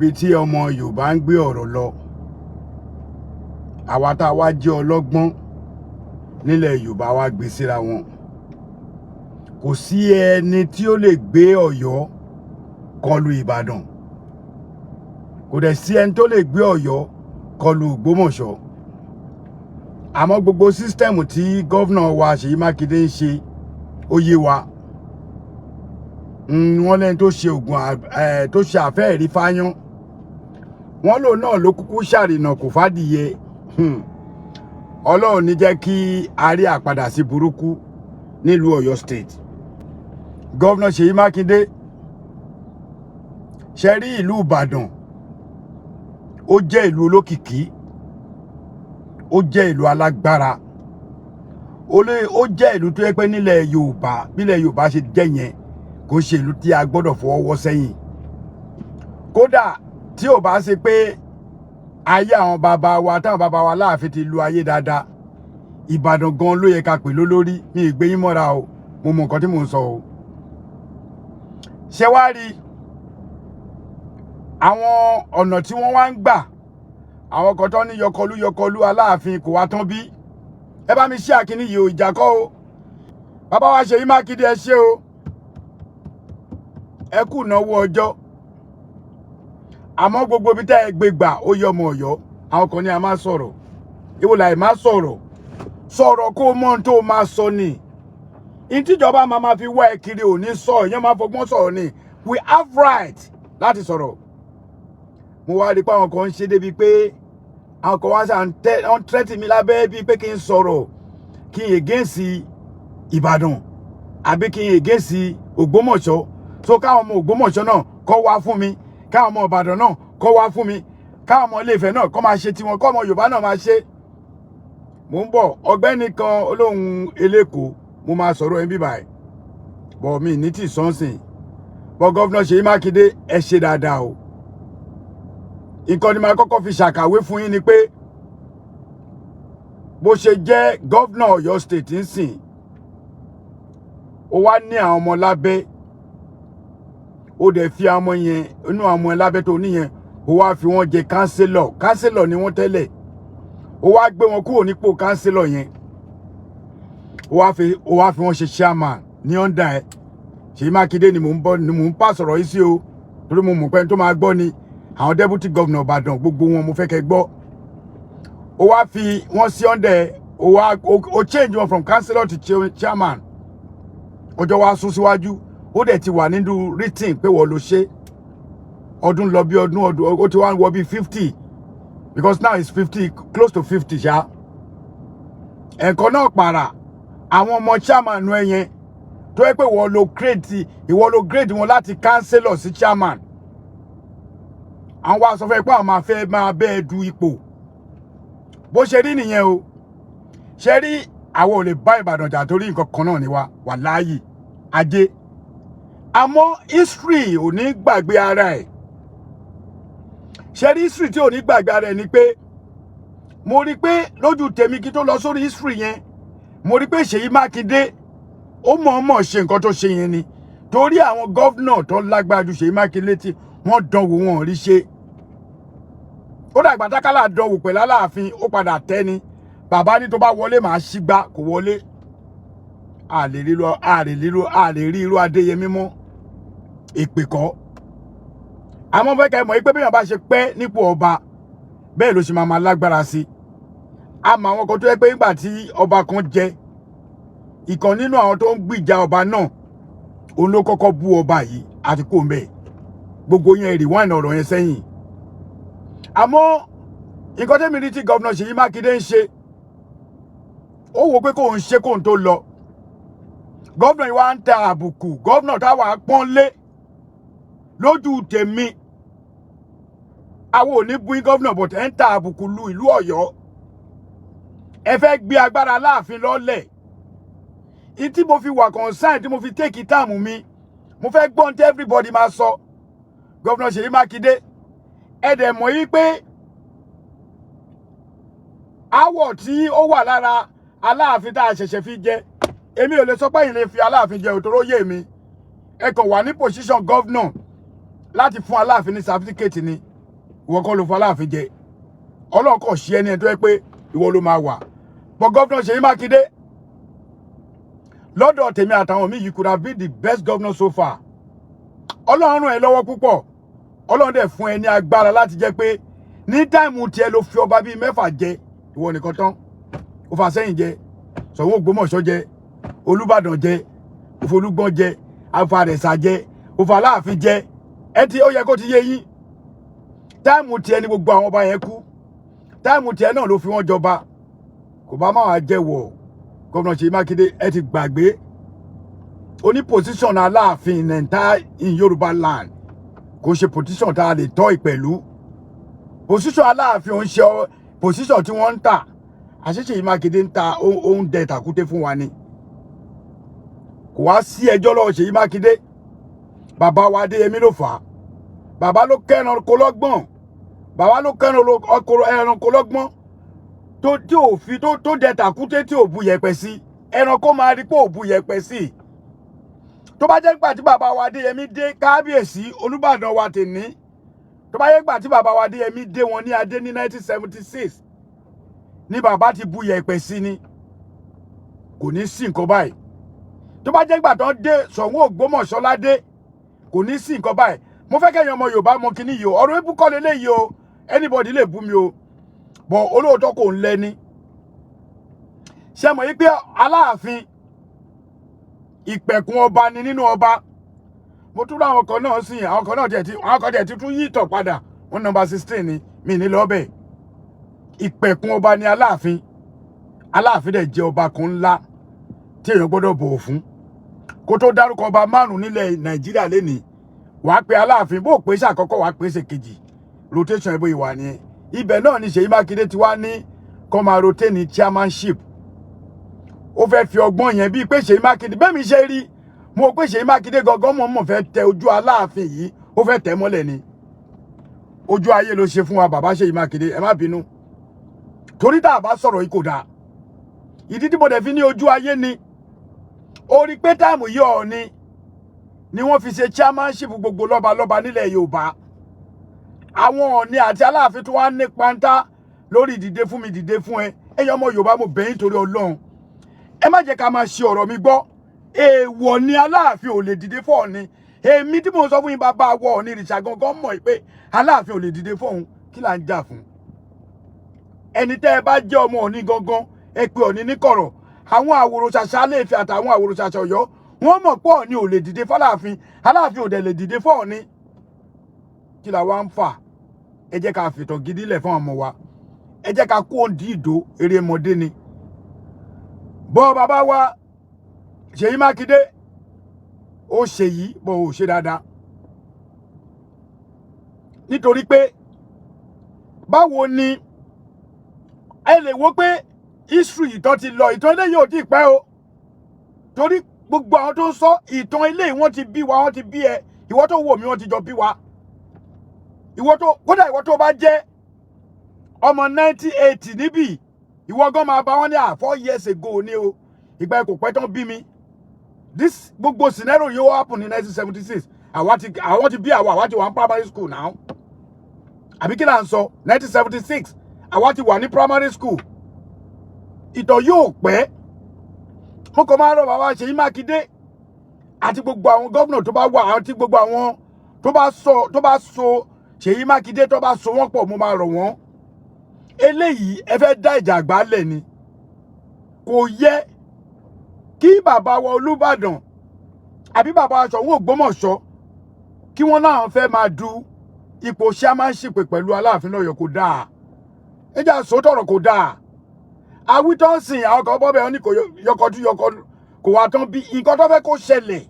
ibi tí ọmọ Yorùbá ń gbé ọ̀rọ̀ lọ àwa tá wá jẹ́ ọlọ́gbọ́n nílẹ̀ Yorùbá wá gbé síra wọn kò sí ẹni tí ó lè gbé Ọ̀yọ́ kọlù Ìbàdàn kò dẹ̀ sí ẹni tó lè gbé Ọ̀yọ́ kọlù Ògbómọ̀ṣọ́ àmọ́ gbogbo sísítẹ́ẹ̀mù tí gọ́vnà wa Seyi Makinde ń ṣe ó yé wa wọ́n lẹ́ni tó ṣe ògùn tó ṣe àfẹ́ẹ̀rí fáyán wọ́n lò náà ló kúkú ṣàrìnà kò fàdìyẹ Ọlọ́run ní jẹ́ kí a rí àpadà sí burúkú nílùú Ọ̀yọ́ state gọ́vnà Seyi Makinde ṣe rí ìlú Ìbàdàn ó jẹ́ ìlú olókìkí ó jẹ́ ìlú alágbára ó jẹ́ ìlú tó yẹ pé nílẹ̀ Yorùbá bílẹ̀ Yorùbá ṣe jẹ́ yẹn kò ṣe ìlú tí a gbọ́dọ̀ fọwọ́ sẹ́yìn kódà tí ò bá ṣe pé ayé àwọn bàbá wa táwọn bàbá wa láàfin ti lu ayé dáadáa Ìbàdàn gan ló yẹ ká pè lólórí ní ìgbé yín mọ́ra o mo mọ nǹkan tí mò ń sọ o ṣé wá rí àwọn ọ̀nà tí wọ́n wá ń gbà àwọn kan tó ní yọkọlú Aláàfin kò wá tán bí ẹ bá mi ṣe àkíní yìí o ìjà kọ́ o bàbá wa Seyi Makinde ẹ ṣé o ẹ kú náwó ọjọ́ àmọ́ gbogbo bí tẹ́ ẹ gbé gbà ó yọ ọmọ Ọ̀yọ́ àwọn kan ní a máa sọ̀rọ̀ ìwò láì máa sọ̀rọ̀ kó mọ́ ohun tó máa sọ ni ìtìjọba máa fi wá ẹ kiri ò ní sọ ìyẹn máa fọgbọ́n sọ̀rọ̀ ni we have right láti sọ̀rọ̀ mo wá rí pé àwọn kan ń ṣe débi pé àwọn kan wá ń tẹ́tì mi lábẹ́ bíi pé kí n sọ̀rọ̀ kí n against Ìbàdàn àbí kí n against Ògbómọ̀ṣọ́ so káwọn ọmọ Ògbómọ̀ṣọ́ náà kọ́ wá fún mi káwọn ọmọ Ìbàdàn náà kọ́ wá fún mi káwọn ọmọ Ilé-Ifẹ̀ náà kọ́ máa ṣe tiwọn kọ́ ọmọ Yorùbá náà máa ṣe mò ń bọ̀ ọ̀gbẹ́ni kan olóhùn eléko mo máa sọ̀rọ̀ ẹ̀ bíbà ẹ̀ bọ̀ mi ní tí sọ́nsìn bọ̀ gọ́vnà Seyi Makinde ẹ ṣe dáadáa o nǹkan ni màá kọ́kọ́ fi ṣàkàwé fún yín ni pé bó ṣe jẹ́ gọ́vnà Ọ̀yọ́ state ń sìn ó wá ní àwọn ọmọ lábẹ́ ó dẹ̀ fi àwọn ọmọ yẹn inú àwọn ọmọ lábẹ́ tó níyẹn ó wá fi wọ́n jẹ kánsílọ̀ ni wọ́n tẹ́lẹ̀ ó wá gbé wọn kúrò nípò kánsílọ̀ yẹn ó wá fi wọ́n ṣe chairman ní ọ̀ndà ẹ̀ Seyi Makinde ni mò ń pa sọ̀rọ̀ yìí sí o torí mo mọ̀ pé tó máa gbọ́ ni àwọn deputy governor Ìbàdàn gbogbo wọn mo fẹ́ kẹ́ gbọ́ ó wá fi wọ́n sí ọ̀ndà ẹ̀ ó change wọn from councillor to chairman ọjọ́ wa sún síwájú ó dẹ̀ ti wà nínú written pé wọ́n ló ṣe ọdún lọ bí ọdún ó ti wá ń wọ bí 50 because now it's 50 close to 50 ṣá ẹ̀kọ́ náà para àwọn ọmọ chairman ẹ yẹn tó yẹ pé ìwọ ló grade wọn láti councillor sí chairman àwọn wa sọ fẹ́ pé àwọn máa bẹ́ẹ̀ du ipò bó ṣe rí nìyẹn o ṣe rí àwọn ò lè bá Ìbàdàn jà torí nǹkan kan náà ni wa wà láàyè ajé àmọ́ history ò ní gbàgbé ara ẹ̀ ṣe rí history tí ò ní gbàgbé ara ẹ̀ ni pé mo rí pé lójú tèmi kí tó lọ sórí history yẹn mo rí pé Seyi Makinde ó mọ̀ọ́mọ̀ ṣe nǹkan tó ṣe yẹn ni torí àwọn gọ́vnà tó lágbára ju Seyi Makinde tí wọ́n dánwò wọn rí ṣe ó dàgbà tákàlà dánwò pẹ̀lú Aláàfin ó padà tẹ́ ni bàbá ní tó bá wọlé màá ṣígbá kò wọlé a lè rí irú Adéyẹmí mọ́ èpè kọ́ àmọ́ fẹ́ kẹ́ mọ̀ pé bíyàn bá ṣe pẹ́ nípò ọba bẹ́ẹ̀ ló ṣe máa lágbára sí àmọ́ àwọn kan tó yẹ pé nígbà tí ọba kan jẹ ìkan nínú àwọn tó ń gbìjà ọba náà òun ló kọ́kọ́ bú ọba yìí àti kò mbẹ́ gbogbo yẹn rí wọ́n ọ̀rọ̀ yẹn sẹ́yìn àmọ́ nǹkan tẹ́mi rí tí gọ́vnà Seyi Makinde ń ṣe ó wò pé kóun ṣe kóun tó lọ gọ́vnà yìí wá ń ta àbùkù gọ́vnà táwa pọ́n lé lójú tèmi àwọn ò ní bú gọ́vnà bọ̀tẹ́ ń ta àbùkù lu ìlú Ọ̀yọ́ ẹ fẹ́ gbé agbára Aláàfin lọ́lẹ̀ ìtí mo fi wà concern tí mo fi take time mi mo fẹ́ gbọ́n tí everybody máa sọ gọ́vnà Seyi Makinde ẹ dẹ̀ mọ̀ yí pé àwọ̀ tí ó wà lára Aláàfin tá a ṣẹ̀ṣẹ̀ fi jẹ èmi ò lè sọ pé yìí lè fi Aláàfin jẹ òtòrò yé mi ẹ kàn wà ní position governor láti fún Aláàfin ní certificate ni ìwọ kọ́ ló fa Alaafin jẹ Ọlọ́run kò ṣe ẹni tó yẹ pé ìwọ ló máa wà but governor Seyi Makinde lọ́dọ̀ tèmi àtàwọn mi you could have been the best governor so far Ọlọ́run ràn ẹ́ lọ́wọ́ púpọ̀ Ọlọ́run dẹ̀ fún ẹ ní agbára láti jẹ́ pé ní táìmù tiẹ̀ ló fi ọba bíi 6 jẹ ìwọ nìkan tán ó fà sẹ́yìn jẹ Soun Ogbomoso jẹ Olubadan jẹ Olúgbọ́n jẹ Afarẹ̀sà jẹ òfà Alaafin jẹ ẹ ti ó yẹ kó ti yé yín táìmù tiẹ̀ ni gbogbo àwọn ọba yẹn kú táìmù tiẹ̀ náà ló fi wọ́n jọba kò bá máa jẹ́wọ́ Governor Seyi Makinde ẹ ti gbàgbé oní position Alaafin in Yoruba land kò ṣe position tá a lè tọ́ ìpẹ̀lú position Alaafin ń ṣe position tí wọ́n ń tà àṣẹ Seyi Makinde ń ta ohun dẹ̀ tàkúté fún wa ni kò wá sí ẹjọ́ lọ́wọ́ Seyi Makinde bàbá wa Adéyẹmí ló fà á bàbá ló kẹ́ran kó lọ́gbọ́n bàbá ló kẹ́ran ẹran kó lọ́gbọ́n tí ò fi tó dẹ̀ tàkúté tí ò bu yẹ̀pẹ̀ sí ẹran kó máa rí pé ò bu yẹ̀pẹ̀ sí tó bá jẹ́ gbà tí bàbá wa Adéyẹmí dé kábíyèsí Olúbàdàn wa tèní tó bá jẹ́ gbà tí bàbá wa Adéyẹmí dé wọn ní adé ní 1976 ní bàbá ti bu yẹ̀pẹ̀ sí ni kò ní sí nǹkan báyìí tó bá jẹ́ gbà tó dé Soun Ogbomoso ládé kò ní sí nǹkan báyìí mo fẹ́ kẹ́yìn ọmọ Yorùbá mọ kíní yìí o ọ̀rọ̀ ebú kọ́ leléyìí o anybody lè bú mi o bọ̀ olóòótọ́ kò ń lẹ́ni ṣe mọ̀ yí pé Alaafin ìpẹ̀kun ọba ni nínú ọba mo tún láwọn kan náà sìn àwọn kan náà ti tún yí ìtọ̀ padà wọn nọ́mbà 16 ni mi ní lọ́bẹ̀ ìpẹ̀kun ọba ni Alaafin dẹ̀ jẹ́ ọba kan ńlá tí èèyàn gbọ́dọ̀ bọ̀wọ̀ fún kó tó dárúkọ ọba 5 nílẹ̀ Nàìjíríà lénìí wàá pe Alaafin bó pé ṣàkọ́kọ́ wàá pé ṣèkejì rotation ẹbọ ìwà nìyẹn ibẹ̀ náà ni Seyi Makinde ti wá ní kó máa rotate ní chairmanship ó fẹ́ fi ọgbọ́n yẹn bíi pé Seyi Makinde bẹ́ẹ̀ mi ṣe rí mo pé Seyi Makinde gangan mọ̀ fẹ́ tẹ ojú Alaafin yìí ó fẹ́ tẹ̀ mọ́lẹ̀ ni ojú ayé ló ṣe fún wa bàbá Seyi Makinde ẹ má bínú torí tá a bá sọ̀rọ̀ yìí kò dáa ìdí tí mo dẹ̀ fi ní ojú ayé ni ó rí pé táìmù yìí Ọọ̀ni ni wọ́n fi ṣe chairmanship gbogbo lọ́balọ́ba nílẹ̀ Yorùbá àwọn Ọọ̀ni àti Alaafin tó wá ní pátá lórí dìde fún mi dìde fún ẹ ẹ̀yin ọmọ Yorùbá mo bẹ̀ yín torí Ọlọ́run ẹ má jẹ́ ká máa ṣe ọ̀rọ̀ mi gbọ́ èèwọ̀ ni Alaafin ò lè dìde fún Ọọ̀ni èmi tí mo sọ fún yín bàbá wọ Ọọ̀ni ìrìṣà gangan mọ̀ pé Alaafin ò lè dìde fún òun kí là ń jà fún ẹni tẹ́ ẹ bá jẹ́ ọmọ Ọọ̀ni gangan ẹ pé Ọọ̀ni ní kọ̀rọ̀ àwọn àwòrò-ṣàṣà Ilé-Ifẹ̀ àtàwọn àwòrò-ṣàṣà Ọ̀yọ́ wọ́n mọ̀ pé Ọọ̀ni ò lè dìde fún Alaafin Alaafin ò dẹ̀ lè dìde fún Ọọ̀ni kí la wá ń fà ẹ jẹ́ ká fìtàn gidi lẹ̀ fún ọmọ wa ẹ jẹ́ ká kó òǹdí ìdó eré ọmọdé ni bọ́ bàbá wa Seyi Makinde ó ṣe yìí bọ́ ò ṣe dáadáa nítorí pé báwo ni ẹ lè wo pé history ìtàn ti lọ ìtàn eléyìí ò tí ì pẹ́ o torí gbogbo àwọn tó ń sọ ìtàn eléyìí wọ́n ti bí wa wọ́n ti bí ẹ ìwọ tó wò mí wọ́n ti jọ bí wa kódà ìwọ tó bá jẹ́ ọmọ 1980 níbí ìwọ gan máa bá wọn ní 4 years ago ni o ìgbà ẹ kò pẹ́ tán bí mi this gbogbo scenario yóò happen ní 1976 àwọn ti bí àwa ti wà ní primary school now àbí kí là ń sọ 1976 àwa ti wà ní primary school ìtàn yóò pẹ́ mo kàn máa rọ bàbá Seyi Makinde àti gbogbo àwọn gómìnà tó bá wà àti gbogbo àwọn tó bá so Seyi Makinde tó bá so wọ́n pọ̀ mo máa rọ̀ wọ́n eléyìí ẹ fẹ́ dá ìjà àgbálẹ̀ ni kò yẹ kí bàbá wa Olúbàdàn àbí bàbá wa Soun Ogbomoso kí wọ́n náà fẹ́ máa du ipò chairmanship pẹ̀lú Alaafin lọ́yọ̀ kò dáa ẹjà sòtọ̀rọ̀ kò dáa àwítọ́sìn àwọn kan bọ́bẹ̀ wọn ní kò yọkọ̀tú kò wá tán bí nǹkan tó fẹ́ kó ṣẹlẹ̀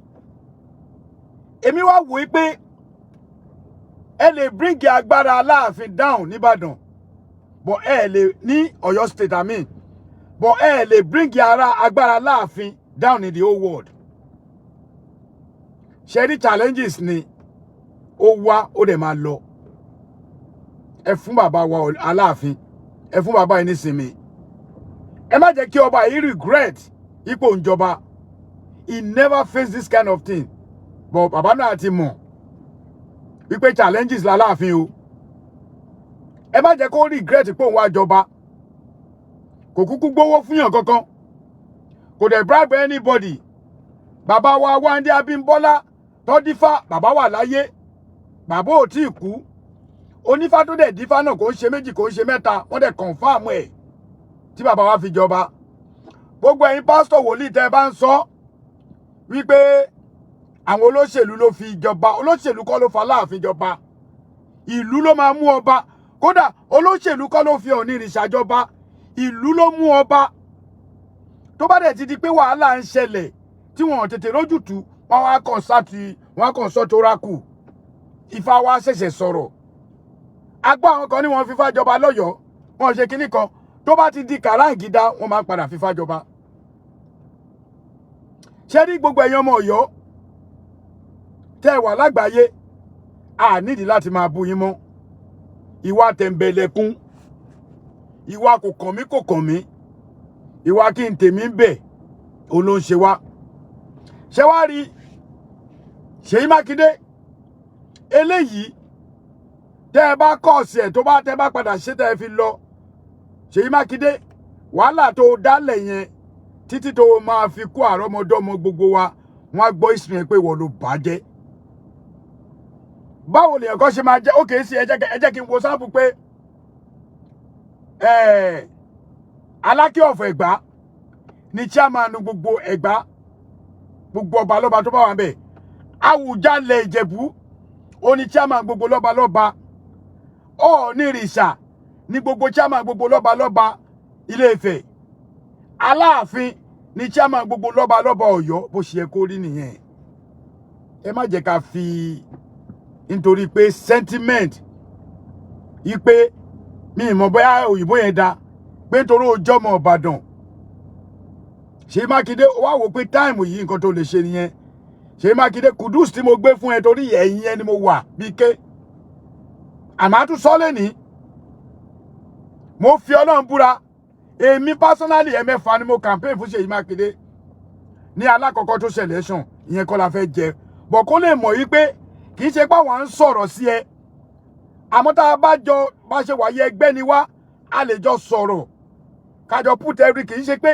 èmi wá wò ó pé ẹ lè bring agbára Alaafin down nìbàdàn but ẹ lè ní Ọ̀yọ́ state but ẹ lè bring agbára Alaafin down in the whole world ṣẹ́rí challenges ni ó wá ó dẹ̀ máa lọ ẹ fún bàbá wa Alaafin ẹ fún bàbá yìí nísinmi ẹ má jẹ́ kí ọba yìí regret ipò ìjọba he never faced this kind of thing but bàbá náà ti mọ̀ wípé challenges l'Alaafin o ẹ má jẹ́ kó regret pé òun wá jọba kò kúkú gbowó fún yàn kankan kò dẹ̀ bribe anybody bàbá wa Wándé Abímbọ́lá tó dífá bàbá wà láyé bàbá ò tí ì kú onífá tó dẹ̀ dífá náà kò ń ṣe méjì kò ń ṣe mẹ́ta wọ́n dẹ̀ confirm ẹ̀ tí bàbá wa fi jọba gbogbo ẹ̀yin pásítọ̀ wòlíì tẹ́ ẹ bá ń sọ wípé àwọn olóṣèlú ló fi jọba olóṣèlú kọ́ ló fa Aláàfin jọba ìlú ló máa mú ọba kódà olóṣèlú kọ́ ló fi Ọ̀nìrìṣà jọba ìlú ló mú ọba tó bá dẹ̀ ti di pé wàhálà ń ṣẹlẹ̀ tí wọ́n tètè rójútùú wọ́n wá kàn sọ tórákù Ifá wa ṣẹ̀ṣẹ̀ sọ̀rọ̀ agbá àwọn kan ní wọ́n fífá jọba lọ́yọ̀ọ́ wọ́n ṣe kinní kan tó bá ti di kàráǹgídá wọ́n máa padà fífá jọba ṣé rí gbogbo ẹ̀yin ọmọ Ọ̀yọ́ tẹ́ ẹ wà lágbàáyé a nídìí láti máa bú yín mọ́ ìwà tẹ̀m̀bẹ̀lẹ̀kún ìwà kò kàn mí ìwà kí n tèmi ń bẹ̀ òun ló ń ṣe wá ṣé wá rí Seyi Makinde eléyìí tẹ́ ẹ bá kọ́ọ̀sì ẹ̀ tó bá tẹ́ bá padà ṣe tẹ́ ẹ fi lọ Seyi Makinde wàhálà tó dálẹ̀ yẹn títí tó máa fi kó àrọ́mọdọ́mọ gbogbo wa wọ́n á gbọ́ ìsìn yẹn pé wọ́n ló bàjẹ́ báwo lèèyàn kan ṣe máa jẹ́ ó kèé sí ẹ jẹ́ kí n wo sáàpù pé Aláké of Ẹ̀gbá ni chairman gbogbo Ẹ̀gbá gbogbo ọba lọ́ba tó bá wà ńbẹ̀ Àwùjalẹ̀ Ìjẹ̀bú ó ní chairman gbogbo lọ́ba lọ́ba Ọ̀nìrìṣà ní gbogbo chairman gbogbo lọ́ba lọ́ba Ilé Ifẹ̀ Aláàfin ní chairman gbogbo lọ́ba lọ́ba Ọ̀yọ́ bó ṣe yẹ kó rí nìyẹn ẹ má jẹ́ ká fi nítorí pé sentiment yí pé mi ìmọ̀ bóyá òyìnbó yẹn da pé nítorí ọjọ́ ọmọ Ìbàdàn Seyi Makinde wá wò pé táìmù yìí nǹkan tó lè ṣe nìyẹn Seyi Makinde kùdùs tí mo gbé fún ẹ torí ẹ̀yìn yẹn ni mo wà bí ké àmọ́ tún sọ lẹ́ni mo fi Ọlọ́run búra èmi personally ẹ̀mẹ́fà ni mo campaign fún Seyi Makinde ní alákọ̀ọ́kọ́ tó ṣe election ìyẹn kọ́ la fẹ́ jẹ bọ̀ kó lè mọ̀ yí pé kì í ṣe pé àwọn ń sọ̀rọ̀ sí ẹ àmọ́ tá a bá ṣe wáyé ẹgbẹ́ ni wá a lè jọ sọ̀rọ̀ kájọ put every kì í ṣe pé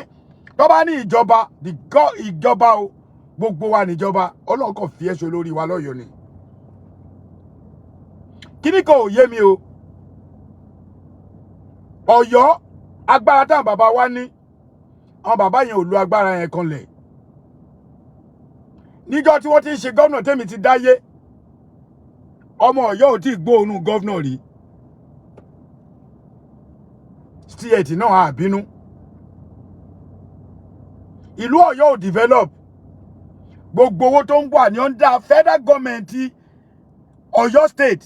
tó bá ní ìjọba o gbogbo wa níjọba Ọlọ́run kò fi ẹ̀ṣọ́ lórí wa lọ́yọ̀ọ́ ni kíní kan ò yé mi o Ọ̀yọ́ agbára táwọn bàbá wa ní àwọn bàbá yẹn ò lo agbára yẹn kanlẹ̀ níjọ́ tí wọ́n ti ń ṣe gómìnà tèmi ti dáyé ọmọ Ọ̀yọ́ ò tí gbóòórùn gọ́vnà rí stíẹ̀tì náà àbínú ìlú Ọ̀yọ́ ò develop gbogbo owó tó ń wà ní under federal government Ọ̀yọ́ state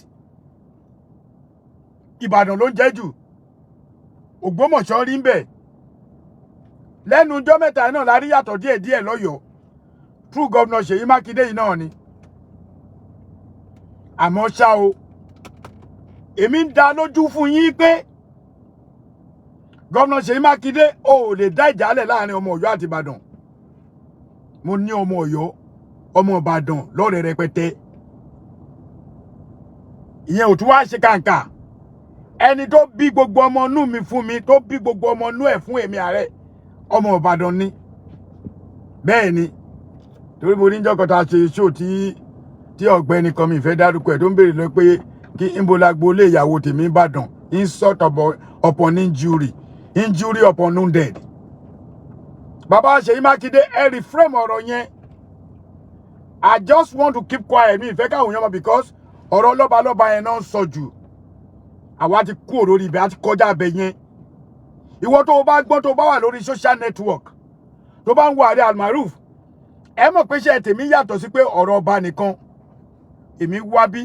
Ìbàdàn ló ń jẹ́ jù Ògbómọ̀ṣọ́ rí ń bẹ̀ lẹ́nu ọjọ́ mẹ́ta náà la rí yàtọ̀ díẹ̀díẹ̀ lọ́yọ̀ọ́ true governor Seyi Makinde yìí náà ni àmọ́ ṣá o èmi ń dá lójú fún yín pé governor Seyi Makinde ò lè dá ìjálẹ̀ láàrin ọmọ Ọ̀yọ́ àti Ìbàdàn mo ní ọmọ Ọ̀yọ́ ọmọ Ìbàdàn lọ́rẹ̀ rẹpẹtẹ ìyẹn ò tún wá ṣe kàǹkà ẹni tó bí gbogbo ọmọ inú mi fún mi tó bí gbogbo ọmọ inú ẹ̀ fún èmi ààrẹ ọmọ Ìbàdàn ni bẹ́ẹ̀ ni torí mo ní jọ́kọ̀tà ṣe ṣó tí ọ̀gbẹ́ni kan mi fẹ́ dárúkọ ẹ̀ tó ń béèrè lọ pé kí nbolagbo lé ìyàwó tèmi Ìbàdàn insult upon injury upon wounded bàbá Seyi Makinde ẹ reframe ọ̀rọ̀ yẹn I just want to keep quiet mi ìfẹ́ káwọn èèyàn mọ̀ because ọ̀rọ̀ lọ́balọ́ba yẹn náà ń sọ jù àwa ti kú lórí ibẹ̀ àti kọjá abẹ yẹn ìwọ tó o bá gbọ́n tó o bá wà lórí social network tó bá ń wo ààrẹ almaroof ẹ mọ̀ pé ṣe tèmi yàtọ̀ sí pé ọ̀rọ̀ ọba nìkan èmi wá bí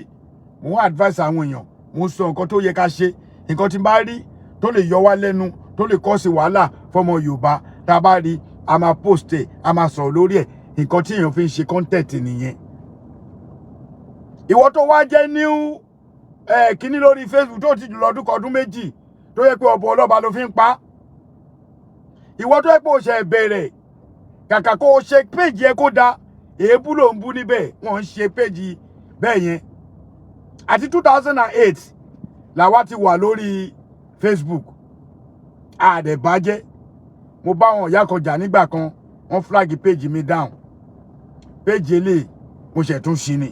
mò ń advice àwọn èèyàn mò ń sọ nǹkan tó yẹ ká ṣe nǹkan tí n bá rí tó lè yọ wá lẹ́nu tó lè kọ́ sí wàhálà fọmọ Yorùbá tá a bá rí a máa post ẹ̀ a máa sọ̀rọ̀ lórí ẹ̀ nǹkan tí èèyàn fi ń ṣe content nìyẹn ìwọ tó wá jẹ́ new kíní lórí Facebook tó ti lọ́dún kọdún méjì tó yẹ pé ọ̀bọ ọlọ́ba ló fi ń pa ìwọ tó yẹ pé o ṣe bẹ̀rẹ̀ kàkà kó o ṣe péjì ẹ kó da èébú ló ń bú níbẹ̀ wọ́n ń ṣe péjì bẹ́ẹ̀ yẹn àti 2008 làwa ti wà lórí Facebook àdẹ̀ bàjẹ́ mo bá wọn ìyá kan jà nígbà kan wọ́n flag page mi down page eléyìí mo ṣe tún ṣí ni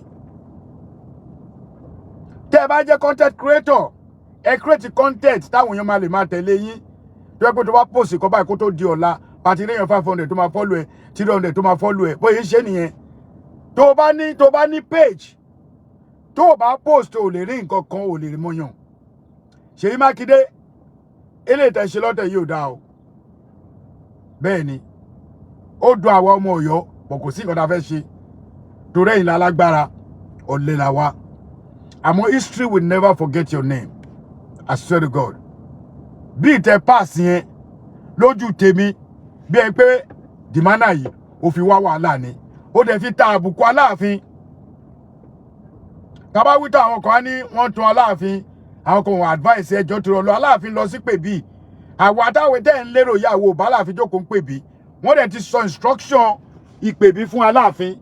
tẹ́ bá jẹ́ content creator ẹ create content táwọn èèyàn máa lè máa tẹ̀lé yín tó yẹ pé tó bá post kan báyìí kó tó di ọ̀la pàtí léèyàn 500 tó máa follow ẹ 300 tó máa follow ẹ bóyá ṣe nìyẹn tó bá ní page tó bá post ò lè rí nǹkan kan ò lè rí mọ́yàn Seyi Makinde eléyìí tẹ́ ṣe lọ́tẹ̀ yìí ò dáa o bẹ́ẹ̀ ni ó dùn àwọn ọmọ Ọ̀yọ́ pọ̀ kò sí nǹkan tá a fẹ́ ṣe torí ẹ̀yin lálágbára ọ̀lẹ là wá àmọ́ history will never forget your name I swear to God bí ìtẹ́ pass yẹn lójú tèmi bí ẹ pé dìmánà yìí ó fi wá wàhálà ni ó dẹ̀ fi ta àbùkù Aláàfin tàbá wíta àwọn kan á ní wọ́n tún Aláàfin àwọn kan wọ́n advice ẹjọ́ tó lọ Aláàfin lọ sí pèbí àwọn àtàwọn tẹ́ ń lérò ìyàwó bá Aláàfin jókòó ń pèbí wọ́n dẹ̀ ti sọ instruction ìpèbí fún Aláàfin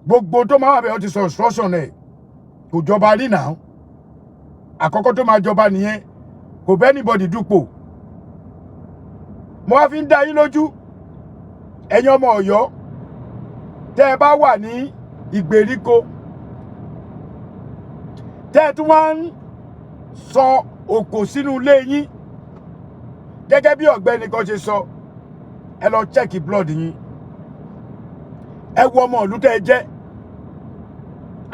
gbogbo tó máa wà bẹ́ẹ̀ ó ti sọ instruction ẹ̀ kò jọba rí náà àkọ́kọ́ tó máa jọba nìyẹn kò bẹ́ anybody dúpò mo wá fi ń dá yín lójú ẹ̀yin ọmọ Ọ̀yọ́ tẹ́ ẹ bá wà ní ìgbèríko tẹ́ ẹ tún wá ń sọ òkò sínú ilé yín gẹ́gẹ́ bí ọ̀gbẹ́ni kan ṣe sọ ẹ lọ check blood yín ẹ wo ọmọ ìlú tẹ́ ẹ jẹ́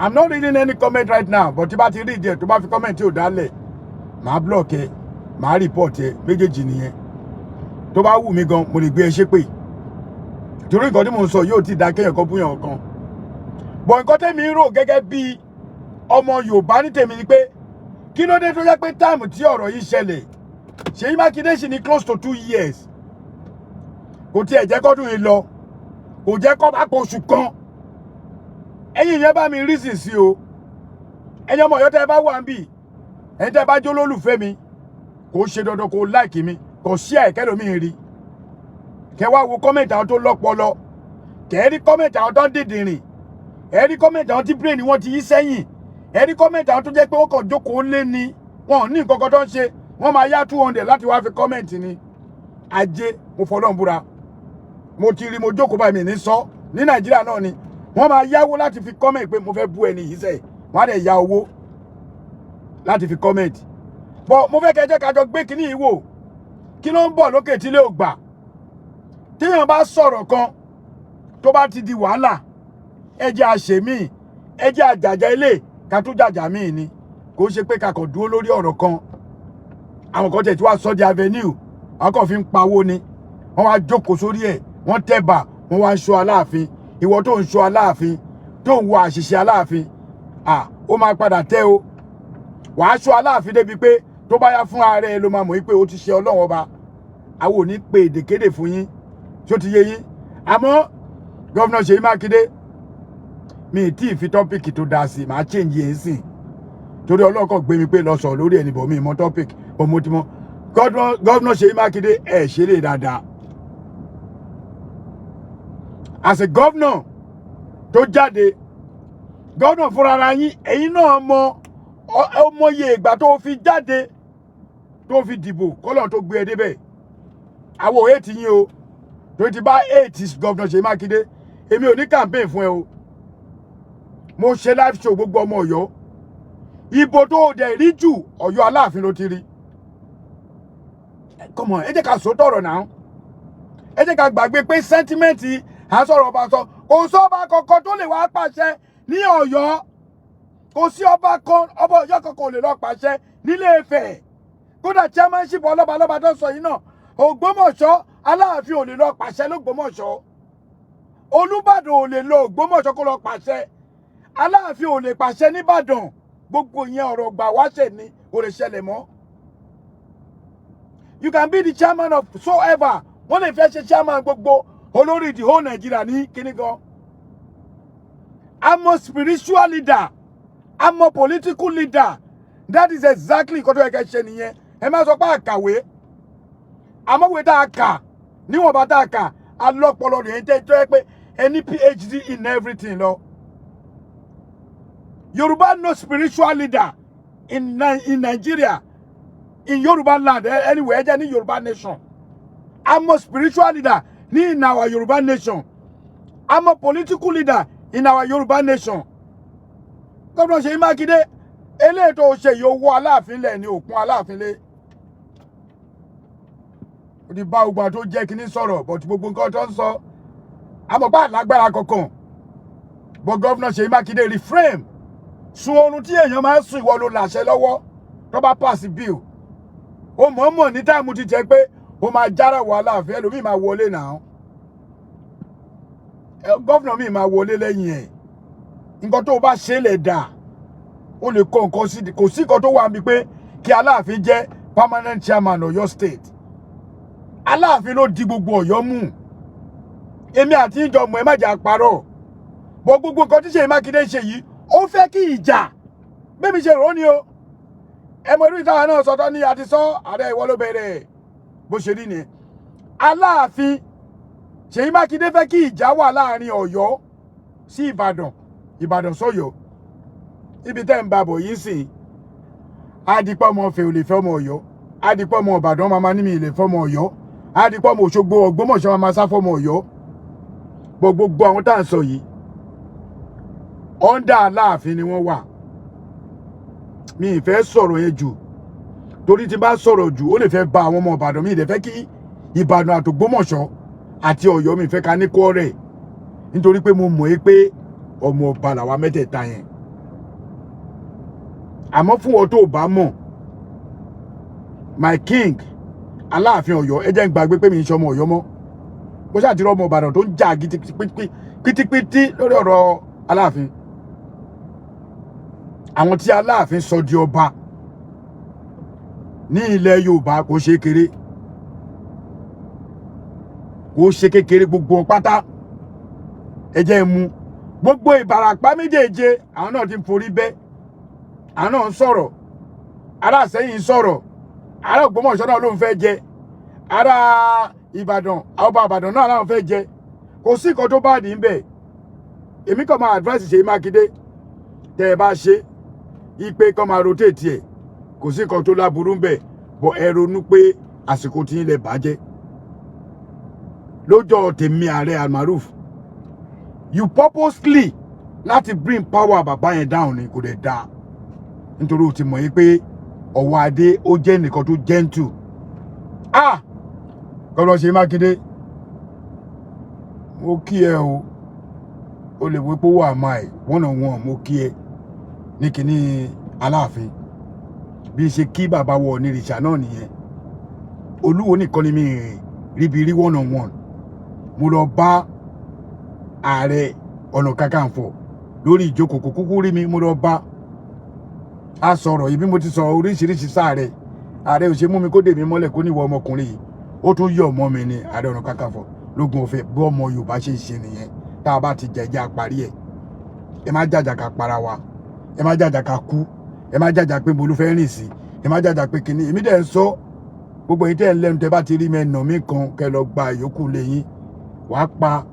I'm not reading any comment right now but tí bá ti read ẹ tó bá fi comment tí ò dálẹ̀ màá block ẹ màá report ẹ méjèèjì nìyẹn tó bá wù mí gan mo lè gbé ẹ ṣépè torí nǹkan tí mo ń sọ yóò ti dá kéèyàn kan búyàn kan bọ̀ nǹkan tẹ́mi ń rò gẹ́gẹ́ bí ọmọ Yorùbá ní tèmi ni pé kí ló dé tó yẹ pé táìmù tí ọ̀rọ̀ yìí ṣẹlẹ̀ Seyi Makinde ṣì ní close to 2 years kò tiẹ̀ jẹ́ kọ́dún yìí lọ kò jẹ́ kọ́ bá pọ̀ oṣù kan ẹ̀yin yẹn bá mi reason sí o ẹ̀yin ọmọ Ọ̀yọ́ tẹ́ ẹ bá wà ń bì ẹ̀yin tẹ́ ẹ bá jó lólùfẹ́ mi kò ṣe dandan kò like mi kò share ẹ̀kẹ́lòmíì rí kẹ wá wo comment àwọn tó lọ́pọlọ kẹ rí comment àwọn tó ń dìndìnrìn ẹ rí comment àwọn tí brain wọn ti yí sẹ́yìn ẹ rí comment àwọn tó jẹ́ pé wọ́n kàn jókòó lé ní wọn ò ní nǹkan kan tó ń ṣe wọ́n máa yá 200 láti wá fi comment ni ajé mo fọlọ́n búra mo ti rí mo jókòó báyìí mi ní sọ ní Nàìjíríà náà ni wọ́n máa yáwó láti fi comment pé mo fẹ́ bú ẹni yìí sẹ́yìn wọ́n á dẹ̀ ya owó láti fi comment bọ́ mo fẹ́ kẹ́ jẹ́ ká jọ gbé kíní yìí wò kí ló ń bọ̀ lókè tí lè ò gbà téèyàn bá sọ̀rọ̀ kan tó bá ti di wàhálà ẹ jẹ́ àṣemí ẹ jẹ́ àjàjà ilé ká tún jàjà míì ni kò ṣe pé ká kàn dúró lórí ọ̀rọ̀ kan àwọn kan tẹ̀ tí wàá sọ di avenue àwọn kan fi ń pawó ni wọ́n wá jókòó sórí ẹ̀ wọ́n tẹ̀bà wọ́n wá ń ṣọ́ Aláàfin ìwọ tó ń ṣọ́ Aláàfin tó ń wo àṣìṣe Aláàfin ó máa padà tẹ́ o wàá ṣọ́ Aláàfin débi pé tó bá yá fún ààrẹ ló máa mọ̀ wípé ó ti ṣe Ọlọ́run ọba àwọn ò ní pe èdèkédè fún yín tí ó ti yé yín àmọ́ gọ́vnà Seyi Makinde mi tí ì fi tọ́pìkì tó dáa sí màá change yẹn sìn torí ọlọ́kọ̀ gbé mi pé lọ sọ lórí ẹnìbọ̀ mi mọ́ tọ́pìkì bọ́ mo ti mọ́ gọ́vnà Seyi Makinde ẹ̀ ṣe lè dáadáa as a governor tó jáde gọ́vnà fúnra yín ẹ̀yin náà mọye ìgbà tó fi jáde tó fi dìbò kọ́lọ̀ tó gbé ẹ débẹ̀ àwọn òye ti yín o tó ti bá 8 gọ́vnà Seyi Makinde èmi ò ní campaign fún ẹ o mo ṣe live show gbogbo ọmọ Ọ̀yọ́ ìbò tó dẹ̀ rí jù Ọ̀yọ́ Aláàfin ló ti rí come on ẹ jẹ́ ká sọ tọ̀rọ̀ náà ẹ jẹ́ ká gbàgbé pé sẹ́ńtímẹ́ǹtì à ń sọ̀rọ̀ ọba sọ kò sọ́ba kankan tó lè wá pàṣẹ ní Ọ̀yọ́ kò sí ọba Ọ̀yọ́ kankan ò lè lọ pàṣẹ nílé Ifẹ̀ kódà chairmanship ọlọ́ba tó sọ yìí náà Ògbómọ̀ṣọ́ Aláàfin ò lè lọ pàṣẹ lÓgbómọ̀ṣọ́ Olúbàdàn ò lè lọ Ògbómọ̀ṣọ́ kó lọ pàṣẹ Aláàfin ò lè pàṣẹ nìbàdàn gbogbo yẹn ọ̀rọ̀ gbà wáṣẹ̀ ni ò lè ṣẹlẹ̀ mọ́. You can be the chairman of so ever wọ́n lè fẹ́ ṣe chairman gbogbo olórí the whole Nigeria ní kíní gan. I'm a spiritual leader. I'm a political leader. That is exactly nǹkan tó yẹ kẹ́ ṣe nìyẹn. Ẹ má sọ pé àkàwé. Àmọ́wé tá a kà níwọ̀nba tá a kà alọ́pọ̀lọ́ rẹ̀ ń tó yẹ pé ẹni PhD in everything lọ. Yorùbá no spiritual leader. in Nigeria, in Yoruba land, anywhere, any Yoruba nation. I'm a spiritual leader in our Yoruba nation. I'm a political leader in our Yoruba nation. Governor Seyi Makinde, eléyìí tó ṣe yóò wọ Aláàfin lẹ̀ ní òkun Aláàfin lé. Ó ti bá ogun tó jẹ́ kíní sọ̀rọ̀, but gbogbo nǹkan tó ń sọ, àmọ́ bá lágbára kankan. But Governor Seyi Makinde reframe. Sun oorun tí èèyàn máa ń sùn ìwọ ló láṣẹ lọ́wọ́ tó bá pass bill. Ó mọ̀ọ́mọ̀ ní táìmù ti jẹ́ pé ó máa jára wọ Aláàfin, ẹlòmíì máa wọlé náà. Governor mi máa wọlé lẹ́yìn ẹ̀. Nǹkan tó bá ṣe lè dà. Ó lè kọ nǹkan sí, kò sí nǹkan tó wà níbi pé kí Aláàfin jẹ́ permanent chairman of your state. Aláàfin ló di gbogbo Ọ̀yọ́ mú. Èmi àti ìjọmọ ẹ má jà parọ́. Bọ́ gbogbo nǹkan tí Seyi Makinde ṣe yìí, ó fẹ́ kí ìjà. Bẹ́ẹ̀mi ṣe rò ní o. Ẹ mọ irú ìtawà náà sọtọ́ ní àti sọ ààrẹ ìwọ ló bẹ̀rẹ̀. Bó ṣe rí ni. Aláàfin Seyi Makinde fẹ́ kí ìjà wà láàrin Ọ̀yọ́ sí Ìbàdàn. Ìbàdàn sọ́yọ́. Ibi tẹ́ ń bá bọ̀ yìí sìn. Adìpọ̀ ọmọ Ọ̀fẹ́ ò lè fẹ́ ọmọ Ọ̀yọ́. Adìpọ̀ ọmọ Ìbàdàn máa ní mi lè fẹ́ ọmọ Ọ̀yọ́. Adìpọ̀ ọmọ Òṣogbo Ògbómọ̀ṣọ́ máa sá fọ́mọ Ọ̀yọ́. Gbogbo àwọn tá à ń sọ yìí under Aláàfin ni wọ́n wà. Mi ì fẹ́ sọ̀rọ̀ yẹn jù torí tí bá sọ̀rọ̀ jù ó lè fẹ́ ba àwọn ọmọ Ìbàdàn. Mi ì fẹ́ kí Ìbàdàn àti Ògbómọ̀ṣọ́ àti Ọ̀yọ́ mi fẹ́ ká ní kọ́rẹ̀ nítorí pé mo mọ̀ pé ọmọ ọba làwa mẹ́tẹ̀ẹ̀ta yẹn. Àmọ́ fún wọn tó bá mọ̀, my king Aláàfin Ọ̀yọ́, ẹ jẹ́ n gbàgbé pé mi ń ṣe ọmọ Ọ̀yọ́ mọ́. Bó ṣáà ti rọ ọmọ Ìbàdàn tó ń jà kìtìpìtì lórí ọ̀rọ̀ Aláàfin. Àwọn tí Aláàfin sọ di ọba ní ilẹ̀ Yorùbá kò ṣe kéré. Kò ṣe kékeré gbogbo pátá. Ẹ jẹ́ mú gbogbo Ìbàràpá méjèèje àwọn náà ti ń forí bẹ́. Àwọn náà ń sọ̀rọ̀. Ará Ìṣẹ̀yìn ń sọ̀rọ̀. Ará Ògbómọ̀ṣọ́ náà ló ń fẹ́ jẹ. Ará Ìbàdàn, ọba Ìbàdàn náà láwọn fẹ́ jẹ. Kò sí nǹkan tó bá dì ń bẹ̀. Èmi kàn máa advice Seyi Makinde tẹ́ ẹ bá ṣe ipe kàn máa rotate ẹ̀. Kò sí nǹkan tó láburú ń bẹ̀. But ẹ ronú pé àsìkò tí ilẹ̀ bàjẹ́. Lọ́jọ́ tèmi ààrẹ almaroof. You purposely láti bring power bàbá yẹn down ni kò dẹ̀ dáa. Nítorí o ti mọ̀ yí pé ọwọ́ adé ó jẹ́ nìkan tó gentle. Governor Seyi Makinde, mo kí ẹ o. O lè wí pé wà máa one on one mo kí ẹ ní kíní Aláàfin. Bí ṣe kí bàbá wọ ní ìrìṣà náà nìyẹn. Olúwo nìkan ni mi ríbi rí one on one. Mo lọ bá Ààrẹ Ọ̀nà Kakanfò lórí ìjókòó kúkú rí mi, mo lọ bá a sọ̀rọ̀ ibi mo ti sọ oríṣiríṣi sáàrẹ. Ààrẹ ò ṣe mú mi kó dè mí mọ́lẹ̀ kó níwọ ọmọkùnrin yìí. Ó tún yọ̀ mọ́ mi ni Ààrẹ Ọ̀nà Kakanfò lógun ọ̀fẹ́ bí ọmọ Yorùbá ṣe ṣe nìyẹn. Tá a bá ti jẹjẹ parí ẹ̀. Ẹ má jàjà ká para wa. Ẹ má jàjà ká kú. Ẹ má jàjà pé bolú fẹ́ rìn sí. Ẹ má jàjà pé kíní. Èmi dẹ̀ ń sọ gbogbo yín tẹ́ ń lẹ́nu tẹ́ bá ti rí mi ẹ̀nà mi kan kẹ́ lọ gba ìyókù lẹ́yìn. Wàá pa